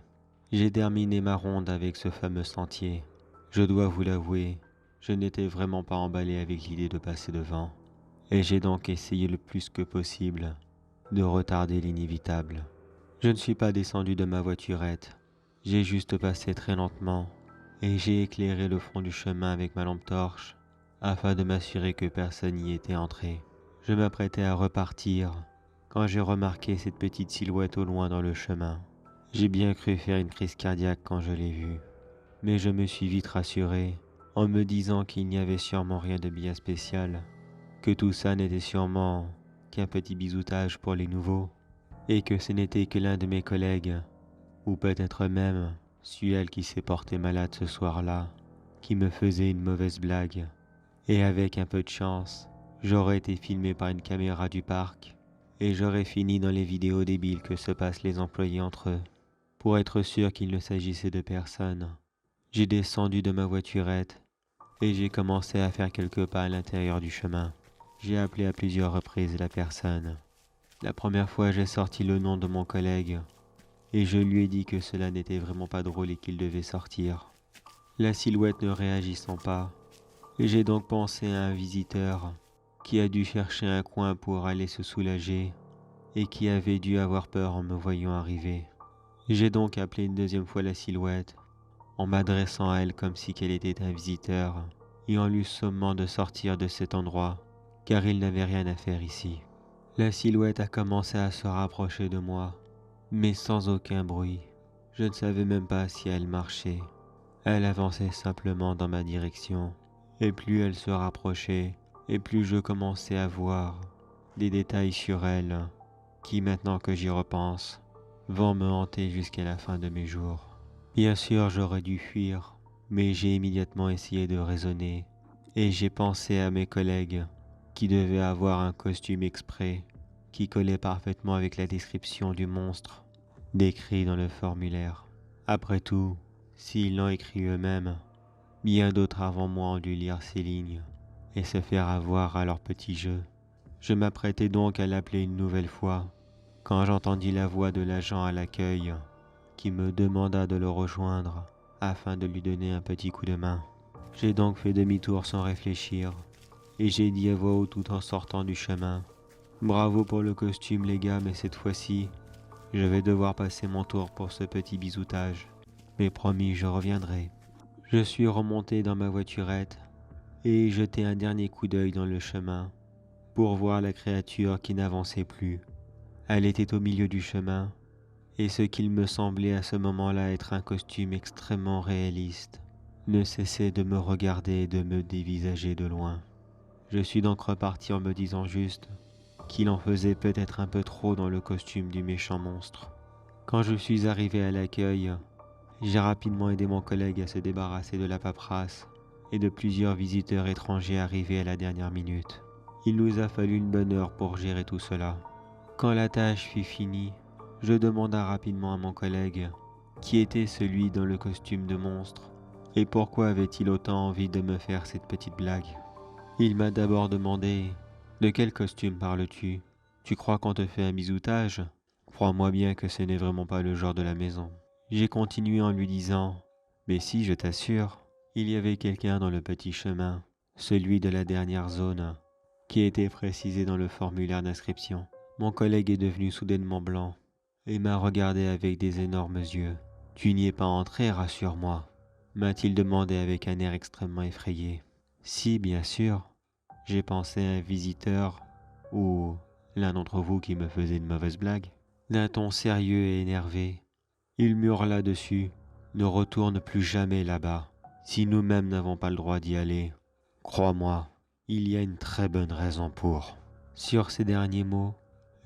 J'ai terminé ma ronde avec ce fameux sentier. Je dois vous l'avouer, je n'étais vraiment pas emballé avec l'idée de passer devant, et j'ai donc essayé le plus que possible de retarder l'inévitable. Je ne suis pas descendu de ma voiturette, j'ai juste passé très lentement, et j'ai éclairé le fond du chemin avec ma lampe torche, afin de m'assurer que personne n'y était entré. Je m'apprêtais à repartir, quand j'ai remarqué cette petite silhouette au loin dans le chemin. J'ai bien cru faire une crise cardiaque quand je l'ai vue, mais je me suis vite rassuré en me disant qu'il n'y avait sûrement rien de bien spécial, que tout ça n'était sûrement qu'un petit bisoutage pour les nouveaux, et que ce n'était que l'un de mes collègues, ou peut-être même celui qui s'est porté malade ce soir-là, qui me faisait une mauvaise blague. Et avec un peu de chance, j'aurais été filmé par une caméra du parc, et j'aurais fini dans les vidéos débiles que se passent les employés entre eux. Pour être sûr qu'il ne s'agissait de personne, j'ai descendu de ma voiturette et j'ai commencé à faire quelques pas à l'intérieur du chemin. J'ai appelé à plusieurs reprises la personne. La première fois, j'ai sorti le nom de mon collègue et je lui ai dit que cela n'était vraiment pas drôle et qu'il devait sortir. La silhouette ne réagissant pas, j'ai donc pensé à un visiteur qui a dû chercher un coin pour aller se soulager et qui avait dû avoir peur en me voyant arriver. J'ai donc appelé une deuxième fois la silhouette, en m'adressant à elle comme si qu'elle était un visiteur, et en lui sommant de sortir de cet endroit, car il n'avait rien à faire ici. La silhouette a commencé à se rapprocher de moi, mais sans aucun bruit. Je ne savais même pas si elle marchait. Elle avançait simplement dans ma direction, et plus elle se rapprochait, et plus je commençais à voir des détails sur elle, qui maintenant que j'y repense, vont me hanter jusqu'à la fin de mes jours. Bien sûr, j'aurais dû fuir, mais j'ai immédiatement essayé de raisonner, et j'ai pensé à mes collègues, qui devaient avoir un costume exprès, qui collait parfaitement avec la description du monstre, décrit dans le formulaire. Après tout, s'ils l'ont écrit eux-mêmes, bien d'autres avant moi ont dû lire ces lignes, et se faire avoir à leur petit jeu. Je m'apprêtais donc à l'appeler une nouvelle fois, quand j'entendis la voix de l'agent à l'accueil qui me demanda de le rejoindre afin de lui donner un petit coup de main. J'ai donc fait demi-tour sans réfléchir et j'ai dit à voix haute tout en sortant du chemin: Bravo pour le costume les gars, mais cette fois-ci, je vais devoir passer mon tour pour ce petit bisoutage. Mais promis, je reviendrai. Je suis remonté dans ma voiturette et jeté un dernier coup d'œil dans le chemin pour voir la créature qui n'avançait plus. Elle était au milieu du chemin, et ce qu'il me semblait à ce moment-là être un costume extrêmement réaliste ne cessait de me regarder et de me dévisager de loin. Je suis donc reparti en me disant juste qu'il en faisait peut-être un peu trop dans le costume du méchant monstre. Quand je suis arrivé à l'accueil, j'ai rapidement aidé mon collègue à se débarrasser de la paperasse et de plusieurs visiteurs étrangers arrivés à la dernière minute. Il nous a fallu une bonne heure pour gérer tout cela. Quand la tâche fut finie, je demanda rapidement à mon collègue, qui était celui dans le costume de monstre, Et pourquoi avait-il autant envie de me faire cette petite blague? Il m'a d'abord demandé: « De quel costume parles-tu? Tu crois qu'on te fait un bisoutage? Crois-moi bien que ce n'est vraiment pas le genre de la maison. » J'ai continué en lui disant: « Mais si, je t'assure, il y avait quelqu'un dans le petit chemin, celui de la dernière zone, qui était précisé dans le formulaire d'inscription. » Mon collègue est devenu soudainement blanc et m'a regardé avec des énormes yeux. « Tu n'y es pas entré, rassure-moi, » m'a-t-il demandé avec un air extrêmement effrayé. « Si, bien sûr, j'ai pensé à un visiteur ou l'un d'entre vous qui me faisait une mauvaise blague. » D'un ton sérieux et énervé, il hurla dessus: « Ne retourne plus jamais là-bas, si nous-mêmes n'avons pas le droit d'y aller. Crois-moi, il y a une très bonne raison pour. » Sur ces derniers mots,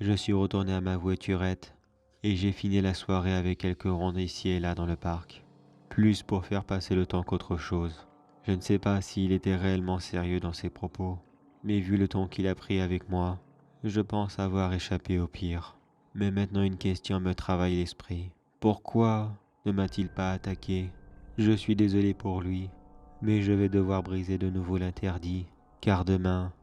je suis retourné à ma voiturette et j'ai fini la soirée avec quelques rondes ici et là dans le parc, plus pour faire passer le temps qu'autre chose. Je ne sais pas s'il était réellement sérieux dans ses propos, mais vu le ton qu'il a pris avec moi, je pense avoir échappé au pire. Mais maintenant une question me travaille l'esprit. Pourquoi ne m'a-t-il pas attaqué? Je suis désolé pour lui, mais je vais devoir briser de nouveau l'interdit, car demain,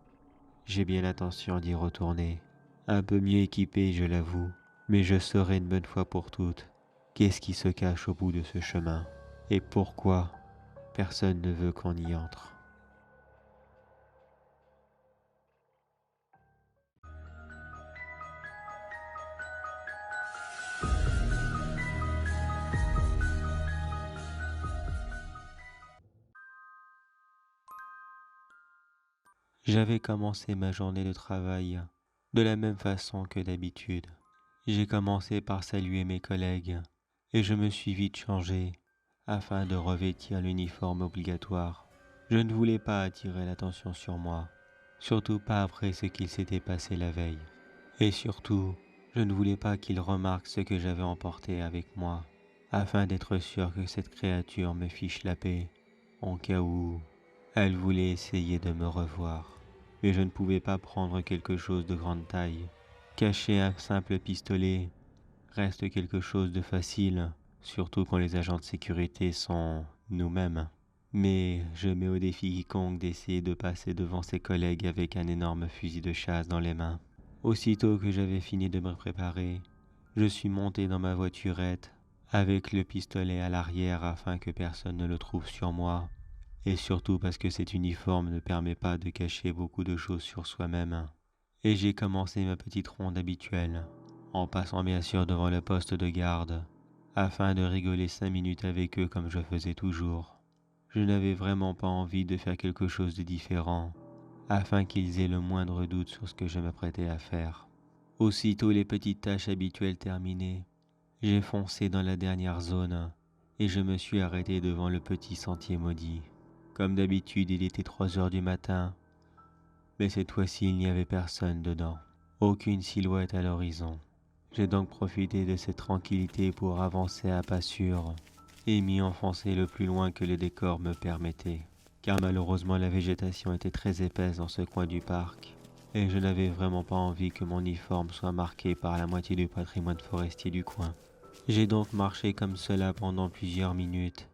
j'ai bien l'intention d'y retourner. Un peu mieux équipé, je l'avoue, mais je saurai une bonne fois pour toutes qu'est-ce qui se cache au bout de ce chemin et pourquoi personne ne veut qu'on y entre. J'avais commencé ma journée de travail de la même façon que d'habitude. J'ai commencé par saluer mes collègues et je me suis vite changé afin de revêtir l'uniforme obligatoire. Je ne voulais pas attirer l'attention sur moi, surtout pas après ce qu'il s'était passé la veille. Et surtout, je ne voulais pas qu'il remarque ce que j'avais emporté avec moi, afin d'être sûr que cette créature me fiche la paix, en cas où elle voulait essayer de me revoir. Mais je ne pouvais pas prendre quelque chose de grande taille. Cacher un simple pistolet reste quelque chose de facile, surtout quand les agents de sécurité sont nous-mêmes. Mais je mets au défi quiconque d'essayer de passer devant ses collègues avec un énorme fusil de chasse dans les mains. Aussitôt que j'avais fini de me préparer, je suis monté dans ma voiturette avec le pistolet à l'arrière afin que personne ne le trouve sur moi, et surtout parce que cet uniforme ne permet pas de cacher beaucoup de choses sur soi-même. Et j'ai commencé ma petite ronde habituelle, en passant bien sûr devant le poste de garde, afin de rigoler 5 minutes avec eux comme je faisais toujours. Je n'avais vraiment pas envie de faire quelque chose de différent, afin qu'ils aient le moindre doute sur ce que je m'apprêtais à faire. Aussitôt les petites tâches habituelles terminées, j'ai foncé dans la dernière zone et je me suis arrêté devant le petit sentier maudit. Comme d'habitude, il était 3 heures du matin, mais cette fois-ci il n'y avait personne dedans, aucune silhouette à l'horizon. J'ai donc profité de cette tranquillité pour avancer à pas sûr et m'y enfoncer le plus loin que le décor me permettait, car malheureusement la végétation était très épaisse dans ce coin du parc, et je n'avais vraiment pas envie que mon uniforme soit marqué par la moitié du patrimoine forestier du coin. J'ai donc marché comme cela pendant plusieurs minutes,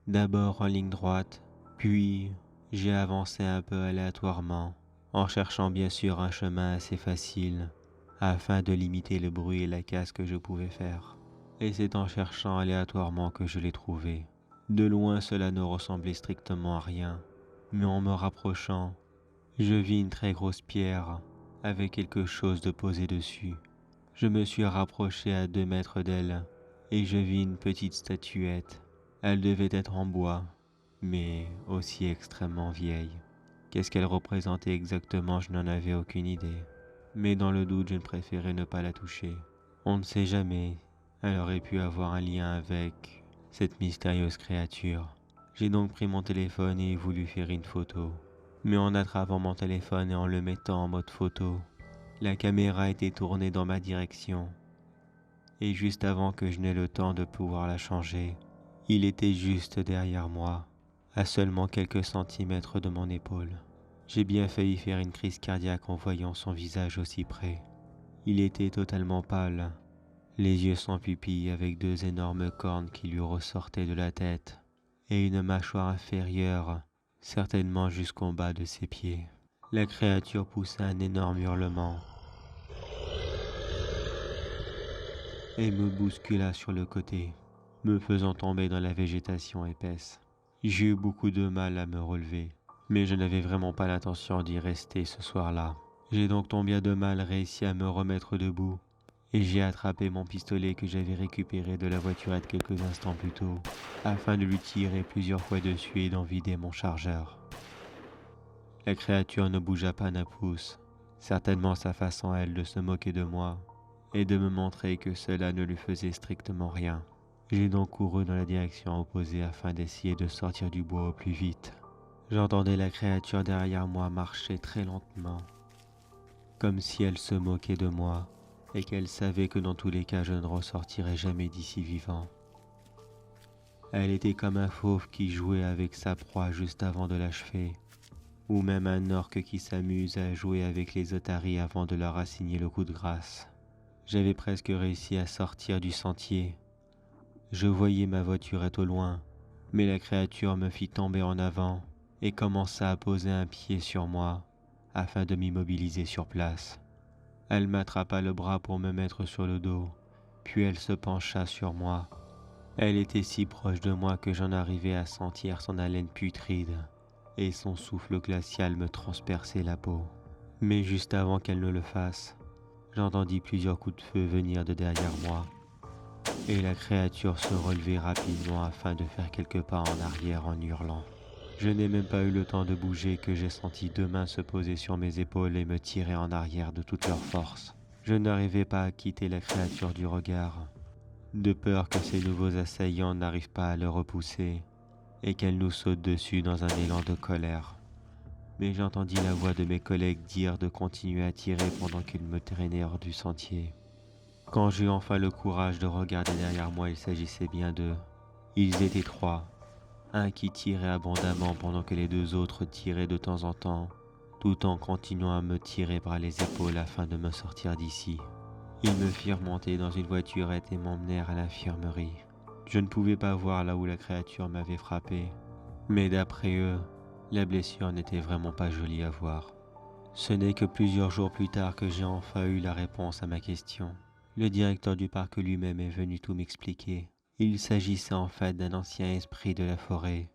d'abord en ligne droite, puis j'ai avancé un peu aléatoirement, en cherchant bien sûr un chemin assez facile, afin de limiter le bruit et la casse que je pouvais faire. Et c'est en cherchant aléatoirement que je l'ai trouvé. De loin, cela ne ressemblait strictement à rien, mais en me rapprochant, je vis une très grosse pierre avec quelque chose de posé dessus. Je me suis rapproché à 2 mètres d'elle et je vis une petite statuette. Elle devait être en bois, mais aussi extrêmement vieille. Qu'est-ce qu'elle représentait exactement, je n'en avais aucune idée. Mais dans le doute, je préférais ne pas la toucher. On ne sait jamais, elle aurait pu avoir un lien avec cette mystérieuse créature. J'ai donc pris mon téléphone et voulu faire une photo. Mais en attrapant mon téléphone et en le mettant en mode photo, la caméra était tournée dans ma direction. Et juste avant que je n'aie le temps de pouvoir la changer, il était juste derrière moi, à seulement quelques centimètres de mon épaule. J'ai bien failli faire une crise cardiaque en voyant son visage aussi près. Il était totalement pâle, les yeux sans pupille avec 2 énormes cornes qui lui ressortaient de la tête, et une mâchoire inférieure, certainement jusqu'en bas de ses pieds. La créature poussa un énorme hurlement et me bouscula sur le côté, me faisant tomber dans la végétation épaisse. J'ai eu beaucoup de mal à me relever, mais je n'avais vraiment pas l'intention d'y rester ce soir-là. J'ai donc tant bien de mal réussi à me remettre debout, et j'ai attrapé mon pistolet que j'avais récupéré de la voiturette quelques instants plus tôt, afin de lui tirer plusieurs fois dessus et d'en vider mon chargeur. La créature ne bougea pas d'un pouce, certainement sa façon à elle de se moquer de moi, et de me montrer que cela ne lui faisait strictement rien. J'ai donc couru dans la direction opposée afin d'essayer de sortir du bois au plus vite. J'entendais la créature derrière moi marcher très lentement, comme si elle se moquait de moi et qu'elle savait que dans tous les cas je ne ressortirais jamais d'ici vivant. Elle était comme un fauve qui jouait avec sa proie juste avant de l'achever, ou même un orque qui s'amuse à jouer avec les otaries avant de leur assigner le coup de grâce. J'avais presque réussi à sortir du sentier. Je voyais ma voiturette au loin, mais la créature me fit tomber en avant et commença à poser un pied sur moi afin de m'immobiliser sur place. Elle m'attrapa le bras pour me mettre sur le dos, puis elle se pencha sur moi. Elle était si proche de moi que j'en arrivais à sentir son haleine putride et son souffle glacial me transperçait la peau. Mais juste avant qu'elle ne le fasse, j'entendis plusieurs coups de feu venir de derrière moi, et la créature se relevait rapidement afin de faire quelques pas en arrière en hurlant. Je n'ai même pas eu le temps de bouger que j'ai senti deux mains se poser sur mes épaules et me tirer en arrière de toute leur force. Je n'arrivais pas à quitter la créature du regard, de peur que ces nouveaux assaillants n'arrivent pas à le repousser et qu'elle nous saute dessus dans un élan de colère. Mais j'entendis la voix de mes collègues dire de continuer à tirer pendant qu'ils me traînaient hors du sentier. Quand j'eus enfin le courage de regarder derrière moi, il s'agissait bien d'eux. Ils étaient trois, un qui tirait abondamment pendant que les deux autres tiraient de temps en temps, tout en continuant à me tirer par les épaules afin de me sortir d'ici. Ils me firent monter dans une voiturette et m'emmenèrent à l'infirmerie. Je ne pouvais pas voir là où la créature m'avait frappé, mais d'après eux, la blessure n'était vraiment pas jolie à voir. Ce n'est que plusieurs jours plus tard que j'ai enfin eu la réponse à ma question. Le directeur du parc lui-même est venu tout m'expliquer. Il s'agissait en fait d'un ancien esprit de la forêt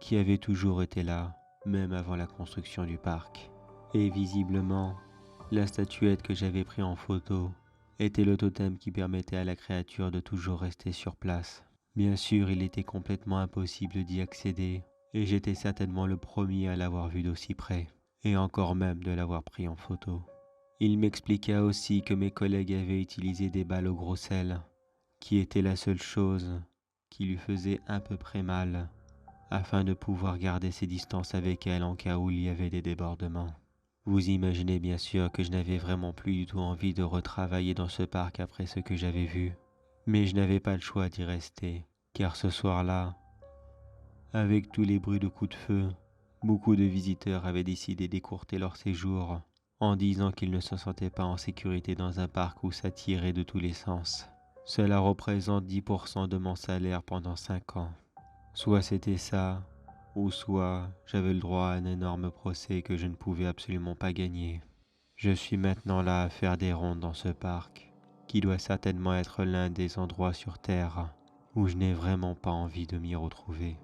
qui avait toujours été là, même avant la construction du parc. Et visiblement, la statuette que j'avais prise en photo était le totem qui permettait à la créature de toujours rester sur place. Bien sûr, il était complètement impossible d'y accéder, et j'étais certainement le premier à l'avoir vu d'aussi près, et encore même de l'avoir pris en photo. Il m'expliqua aussi que mes collègues avaient utilisé des balles au gros sel, qui était la seule chose qui lui faisait à peu près mal, afin de pouvoir garder ses distances avec elle en cas où il y avait des débordements. Vous imaginez bien sûr que je n'avais vraiment plus du tout envie de retravailler dans ce parc après ce que j'avais vu, mais je n'avais pas le choix d'y rester, car ce soir-là, avec tous les bruits de coups de feu, beaucoup de visiteurs avaient décidé d'écourter leur séjour en disant qu'ils ne se sentaient pas en sécurité dans un parc où ça tirait de tous les sens. Cela représente 10% de mon salaire pendant 5 ans. Soit c'était ça, ou soit j'avais le droit à un énorme procès que je ne pouvais absolument pas gagner. Je suis maintenant là à faire des rondes dans ce parc, qui doit certainement être l'un des endroits sur Terre où je n'ai vraiment pas envie de m'y retrouver.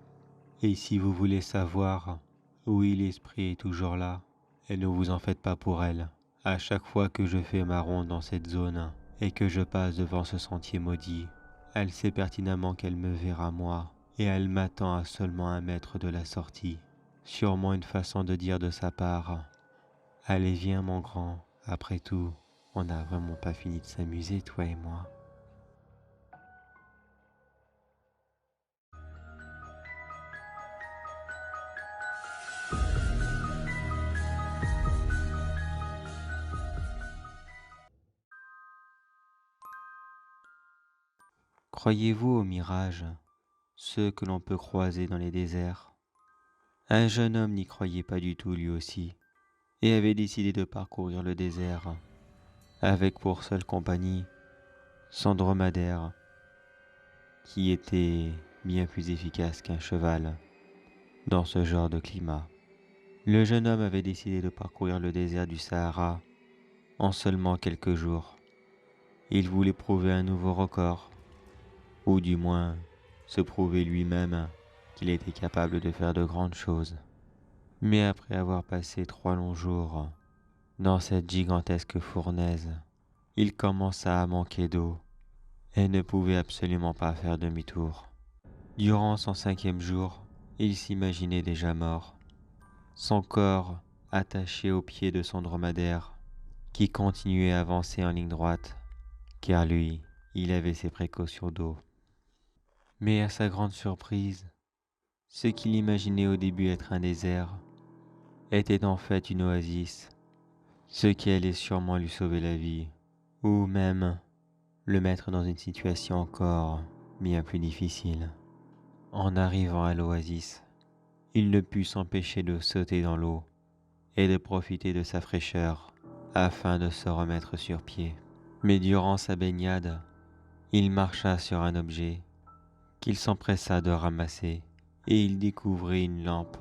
Et si vous voulez savoir, oui, l'esprit est toujours là, et ne vous en faites pas pour elle. À chaque fois que je fais ma ronde dans cette zone et que je passe devant ce sentier maudit, elle sait pertinemment qu'elle me verra moi, et elle m'attend à seulement 1 mètre de la sortie. Sûrement une façon de dire de sa part: allez, viens mon grand, après tout, on n'a vraiment pas fini de s'amuser, toi et moi. Croyez-vous aux mirages, ceux que l'on peut croiser dans les déserts? Un jeune homme n'y croyait pas du tout lui aussi, et avait décidé de parcourir le désert, avec pour seule compagnie son dromadaire, qui était bien plus efficace qu'un cheval dans ce genre de climat. Le jeune homme avait décidé de parcourir le désert du Sahara en seulement quelques jours. Il voulait prouver un nouveau record, ou du moins se prouver lui-même qu'il était capable de faire de grandes choses. Mais après avoir passé 3 longs jours dans cette gigantesque fournaise, il commença à manquer d'eau et ne pouvait absolument pas faire demi-tour. Durant son 5e jour, il s'imaginait déjà mort, son corps attaché au pied de son dromadaire, qui continuait à avancer en ligne droite, car lui, il avait ses précautions d'eau. Mais à sa grande surprise, ce qu'il imaginait au début être un désert était en fait une oasis, ce qui allait sûrement lui sauver la vie, ou même le mettre dans une situation encore bien plus difficile. En arrivant à l'oasis, il ne put s'empêcher de sauter dans l'eau et de profiter de sa fraîcheur afin de se remettre sur pied. Mais durant sa baignade, il marcha sur un objet qu'il s'empressa de ramasser et il découvrit une lampe.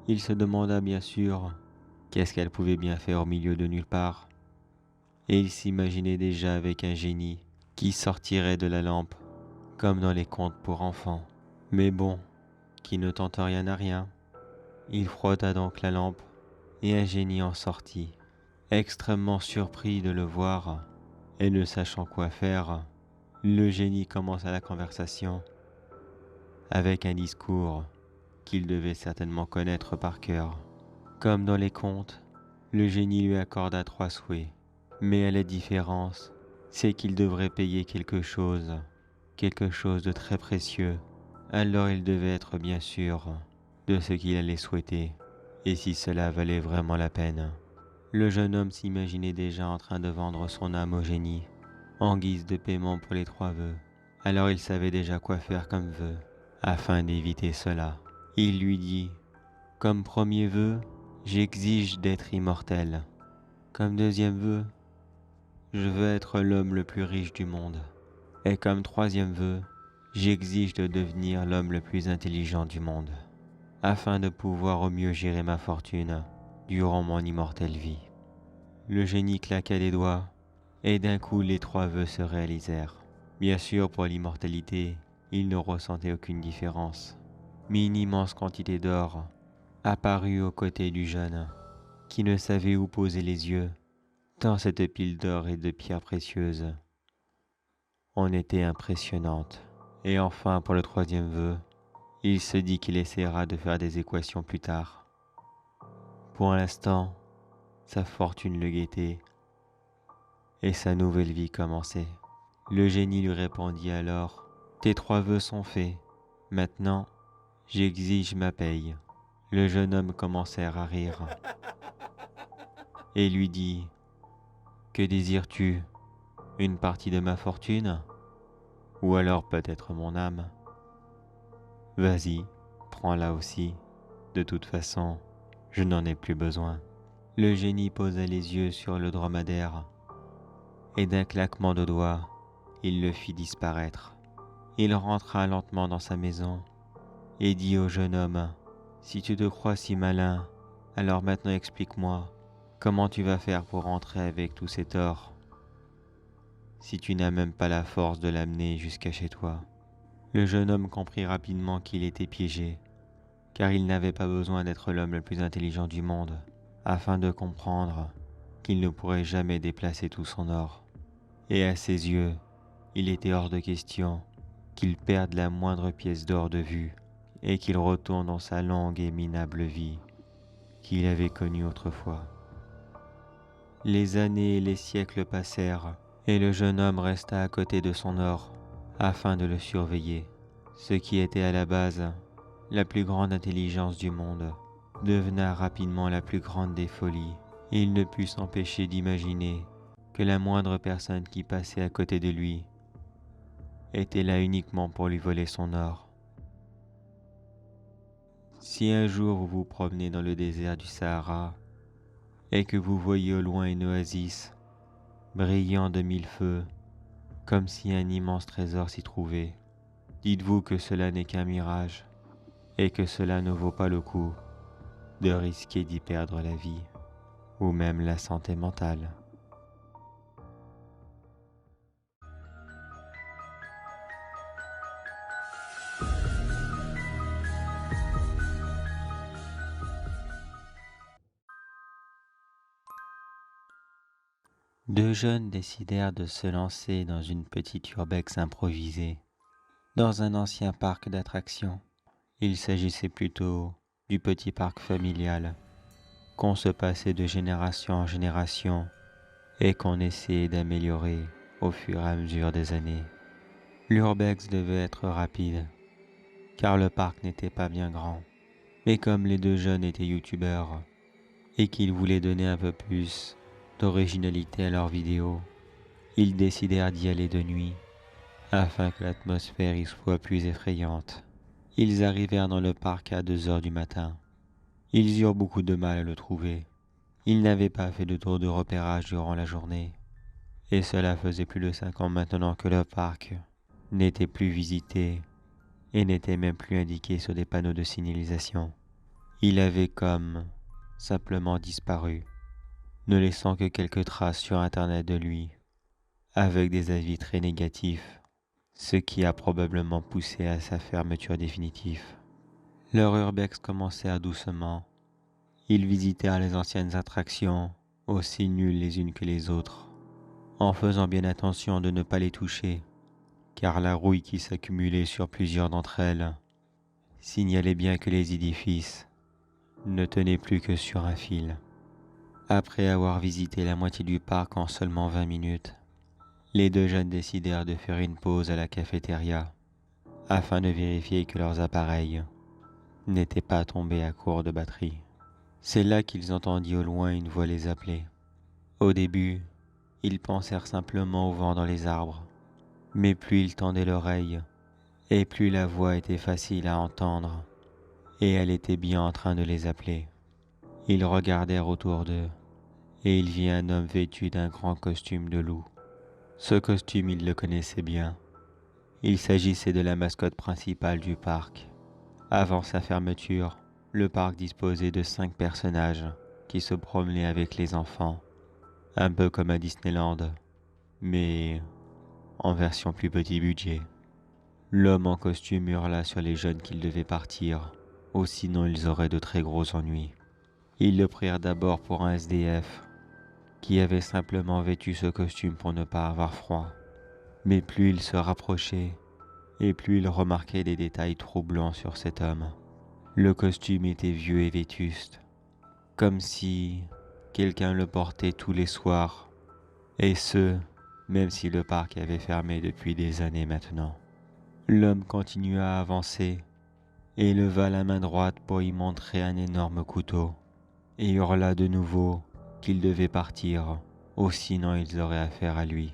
Il se demanda bien sûr qu'est-ce qu'elle pouvait bien faire au milieu de nulle part, et il s'imaginait déjà avec un génie qui sortirait de la lampe comme dans les contes pour enfants. Mais bon, qui ne tente rien à rien. Il frotta donc la lampe et un génie en sortit. Extrêmement surpris de le voir et ne sachant quoi faire, le génie commença la conversation avec un discours qu'il devait certainement connaître par cœur. Comme dans les contes, le génie lui accorda 3 souhaits. Mais à la différence, c'est qu'il devrait payer quelque chose de très précieux. Alors il devait être bien sûr de ce qu'il allait souhaiter, et si cela valait vraiment la peine. Le jeune homme s'imaginait déjà en train de vendre son âme au génie, en guise de paiement pour les 3 vœux. Alors il savait déjà quoi faire comme vœu, afin d'éviter cela. Il lui dit, comme premier vœu, j'exige d'être immortel. Comme deuxième vœu, je veux être l'homme le plus riche du monde. Et comme troisième vœu, j'exige de devenir l'homme le plus intelligent du monde, afin de pouvoir au mieux gérer ma fortune durant mon immortelle vie. Le génie claqua des doigts, et d'un coup les 3 vœux se réalisèrent. Bien sûr, pour l'immortalité, il ne ressentait aucune différence, mais une immense quantité d'or apparut aux côtés du jeune, qui ne savait où poser les yeux, tant cette pile d'or et de pierres précieuses en était impressionnante. Et enfin, pour le 3e vœu, il se dit qu'il essaiera de faire des équations plus tard. Pour l'instant, sa fortune le guettait et sa nouvelle vie commençait. Le génie lui répondit alors, « Tes 3 vœux sont faits. Maintenant, j'exige ma paye. » Le jeune homme commença à rire et lui dit, « Que désires-tu? Une partie de ma fortune? Ou alors peut-être mon âme? Vas-y, prends-la aussi. De toute façon, je n'en ai plus besoin. » Le génie posa les yeux sur le dromadaire et d'un claquement de doigts, il le fit disparaître. Il rentra lentement dans sa maison et dit au jeune homme, « Si tu te crois si malin, alors maintenant explique-moi comment tu vas faire pour rentrer avec tous ces torts, si tu n'as même pas la force de l'amener jusqu'à chez toi. » Le jeune homme comprit rapidement qu'il était piégé, car il n'avait pas besoin d'être l'homme le plus intelligent du monde, afin de comprendre qu'il ne pourrait jamais déplacer tout son or. Et à ses yeux, il était hors de question qu'il perde la moindre pièce d'or de vue et qu'il retourne dans sa longue et minable vie qu'il avait connue autrefois. Les années et les siècles passèrent et le jeune homme resta à côté de son or afin de le surveiller. Ce qui était à la base la plus grande intelligence du monde devint rapidement la plus grande des folies. Il ne put s'empêcher d'imaginer que la moindre personne qui passait à côté de lui était là uniquement pour lui voler son or. Si un jour vous vous promenez dans le désert du Sahara et que vous voyez au loin une oasis brillant de 1000 feux, comme si un immense trésor s'y trouvait, Dites-vous que cela n'est qu'un mirage et que cela ne vaut pas le coup de risquer d'y perdre la vie ou même la santé mentale. Deux jeunes décidèrent de se lancer dans une petite urbex improvisée, dans un ancien parc d'attractions. Il s'agissait plutôt du petit parc familial qu'on se passait de génération en génération et qu'on essayait d'améliorer au fur et à mesure des années. L'urbex devait être rapide, car le parc n'était pas bien grand. Mais comme les deux jeunes étaient youtubeurs et qu'ils voulaient donner un peu plus d'originalité à leurs vidéos, ils décidèrent d'y aller de nuit, afin que l'atmosphère y soit plus effrayante. Ils arrivèrent dans le parc à 2 heures du matin. Ils eurent beaucoup de mal à le trouver. Ils n'avaient pas fait de tour de repérage durant la journée, et cela faisait plus de 5 ans maintenant que le parc n'était plus visité et n'était même plus indiqué sur des panneaux de signalisation. Il avait comme simplement disparu, ne laissant que quelques traces sur internet de lui, avec des avis très négatifs, ce qui a probablement poussé à sa fermeture définitive. Leur urbex commencèrent doucement. Ils visitèrent les anciennes attractions, aussi nulles les unes que les autres, en faisant bien attention de ne pas les toucher, car la rouille qui s'accumulait sur plusieurs d'entre elles signalait bien que les édifices ne tenaient plus que sur un fil. Après avoir visité la moitié du parc en seulement 20 minutes, les deux jeunes décidèrent de faire une pause à la cafétéria afin de vérifier que leurs appareils n'étaient pas tombés à court de batterie. C'est là qu'ils entendirent au loin une voix les appeler. Au début, ils pensèrent simplement au vent dans les arbres, mais plus ils tendaient l'oreille, et plus la voix était facile à entendre, et elle était bien en train de les appeler. Ils regardèrent autour d'eux, et ils virent un homme vêtu d'un grand costume de loup. Ce costume, ils le connaissaient bien. Il s'agissait de la mascotte principale du parc. Avant sa fermeture, le parc disposait de 5 personnages qui se promenaient avec les enfants, un peu comme à Disneyland, mais en version plus petit budget. L'homme en costume hurla sur les jeunes qu'ils devaient partir, ou sinon ils auraient de très gros ennuis. Ils le prirent d'abord pour un SDF, qui avait simplement vêtu ce costume pour ne pas avoir froid. Mais plus il se rapprochait, et plus il remarquait des détails troublants sur cet homme. Le costume était vieux et vétuste, comme si quelqu'un le portait tous les soirs, et ce, même si le parc avait fermé depuis des années maintenant. L'homme continua à avancer, et leva la main droite pour y montrer un énorme couteau, et hurla de nouveau qu'il devait partir, ou sinon ils auraient affaire à lui.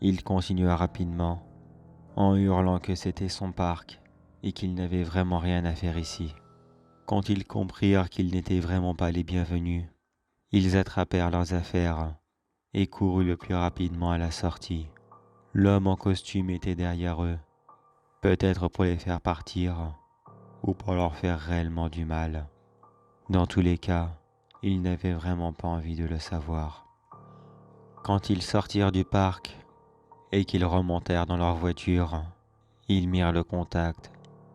Il continua rapidement, en hurlant que c'était son parc, et qu'il n'avait vraiment rien à faire ici. Quand ils comprirent qu'ils n'étaient vraiment pas les bienvenus, ils attrapèrent leurs affaires et coururent le plus rapidement à la sortie. L'homme en costume était derrière eux, peut-être pour les faire partir ou pour leur faire réellement du mal. Dans tous les cas, ils n'avaient vraiment pas envie de le savoir. Quand ils sortirent du parc et qu'ils remontèrent dans leur voiture, ils mirent le contact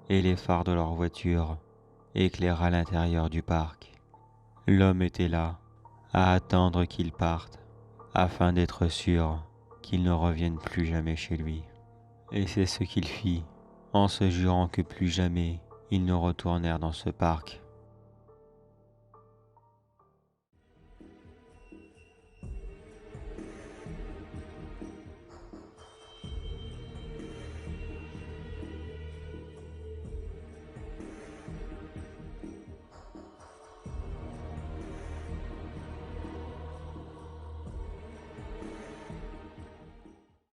et les phares de leur voiture éclaira l'intérieur du parc. L'homme était là, à attendre qu'ils partent, afin d'être sûr qu'ils ne reviennent plus jamais chez lui. Et c'est ce qu'il fit, en se jurant que plus jamais ils ne retournèrent dans ce parc.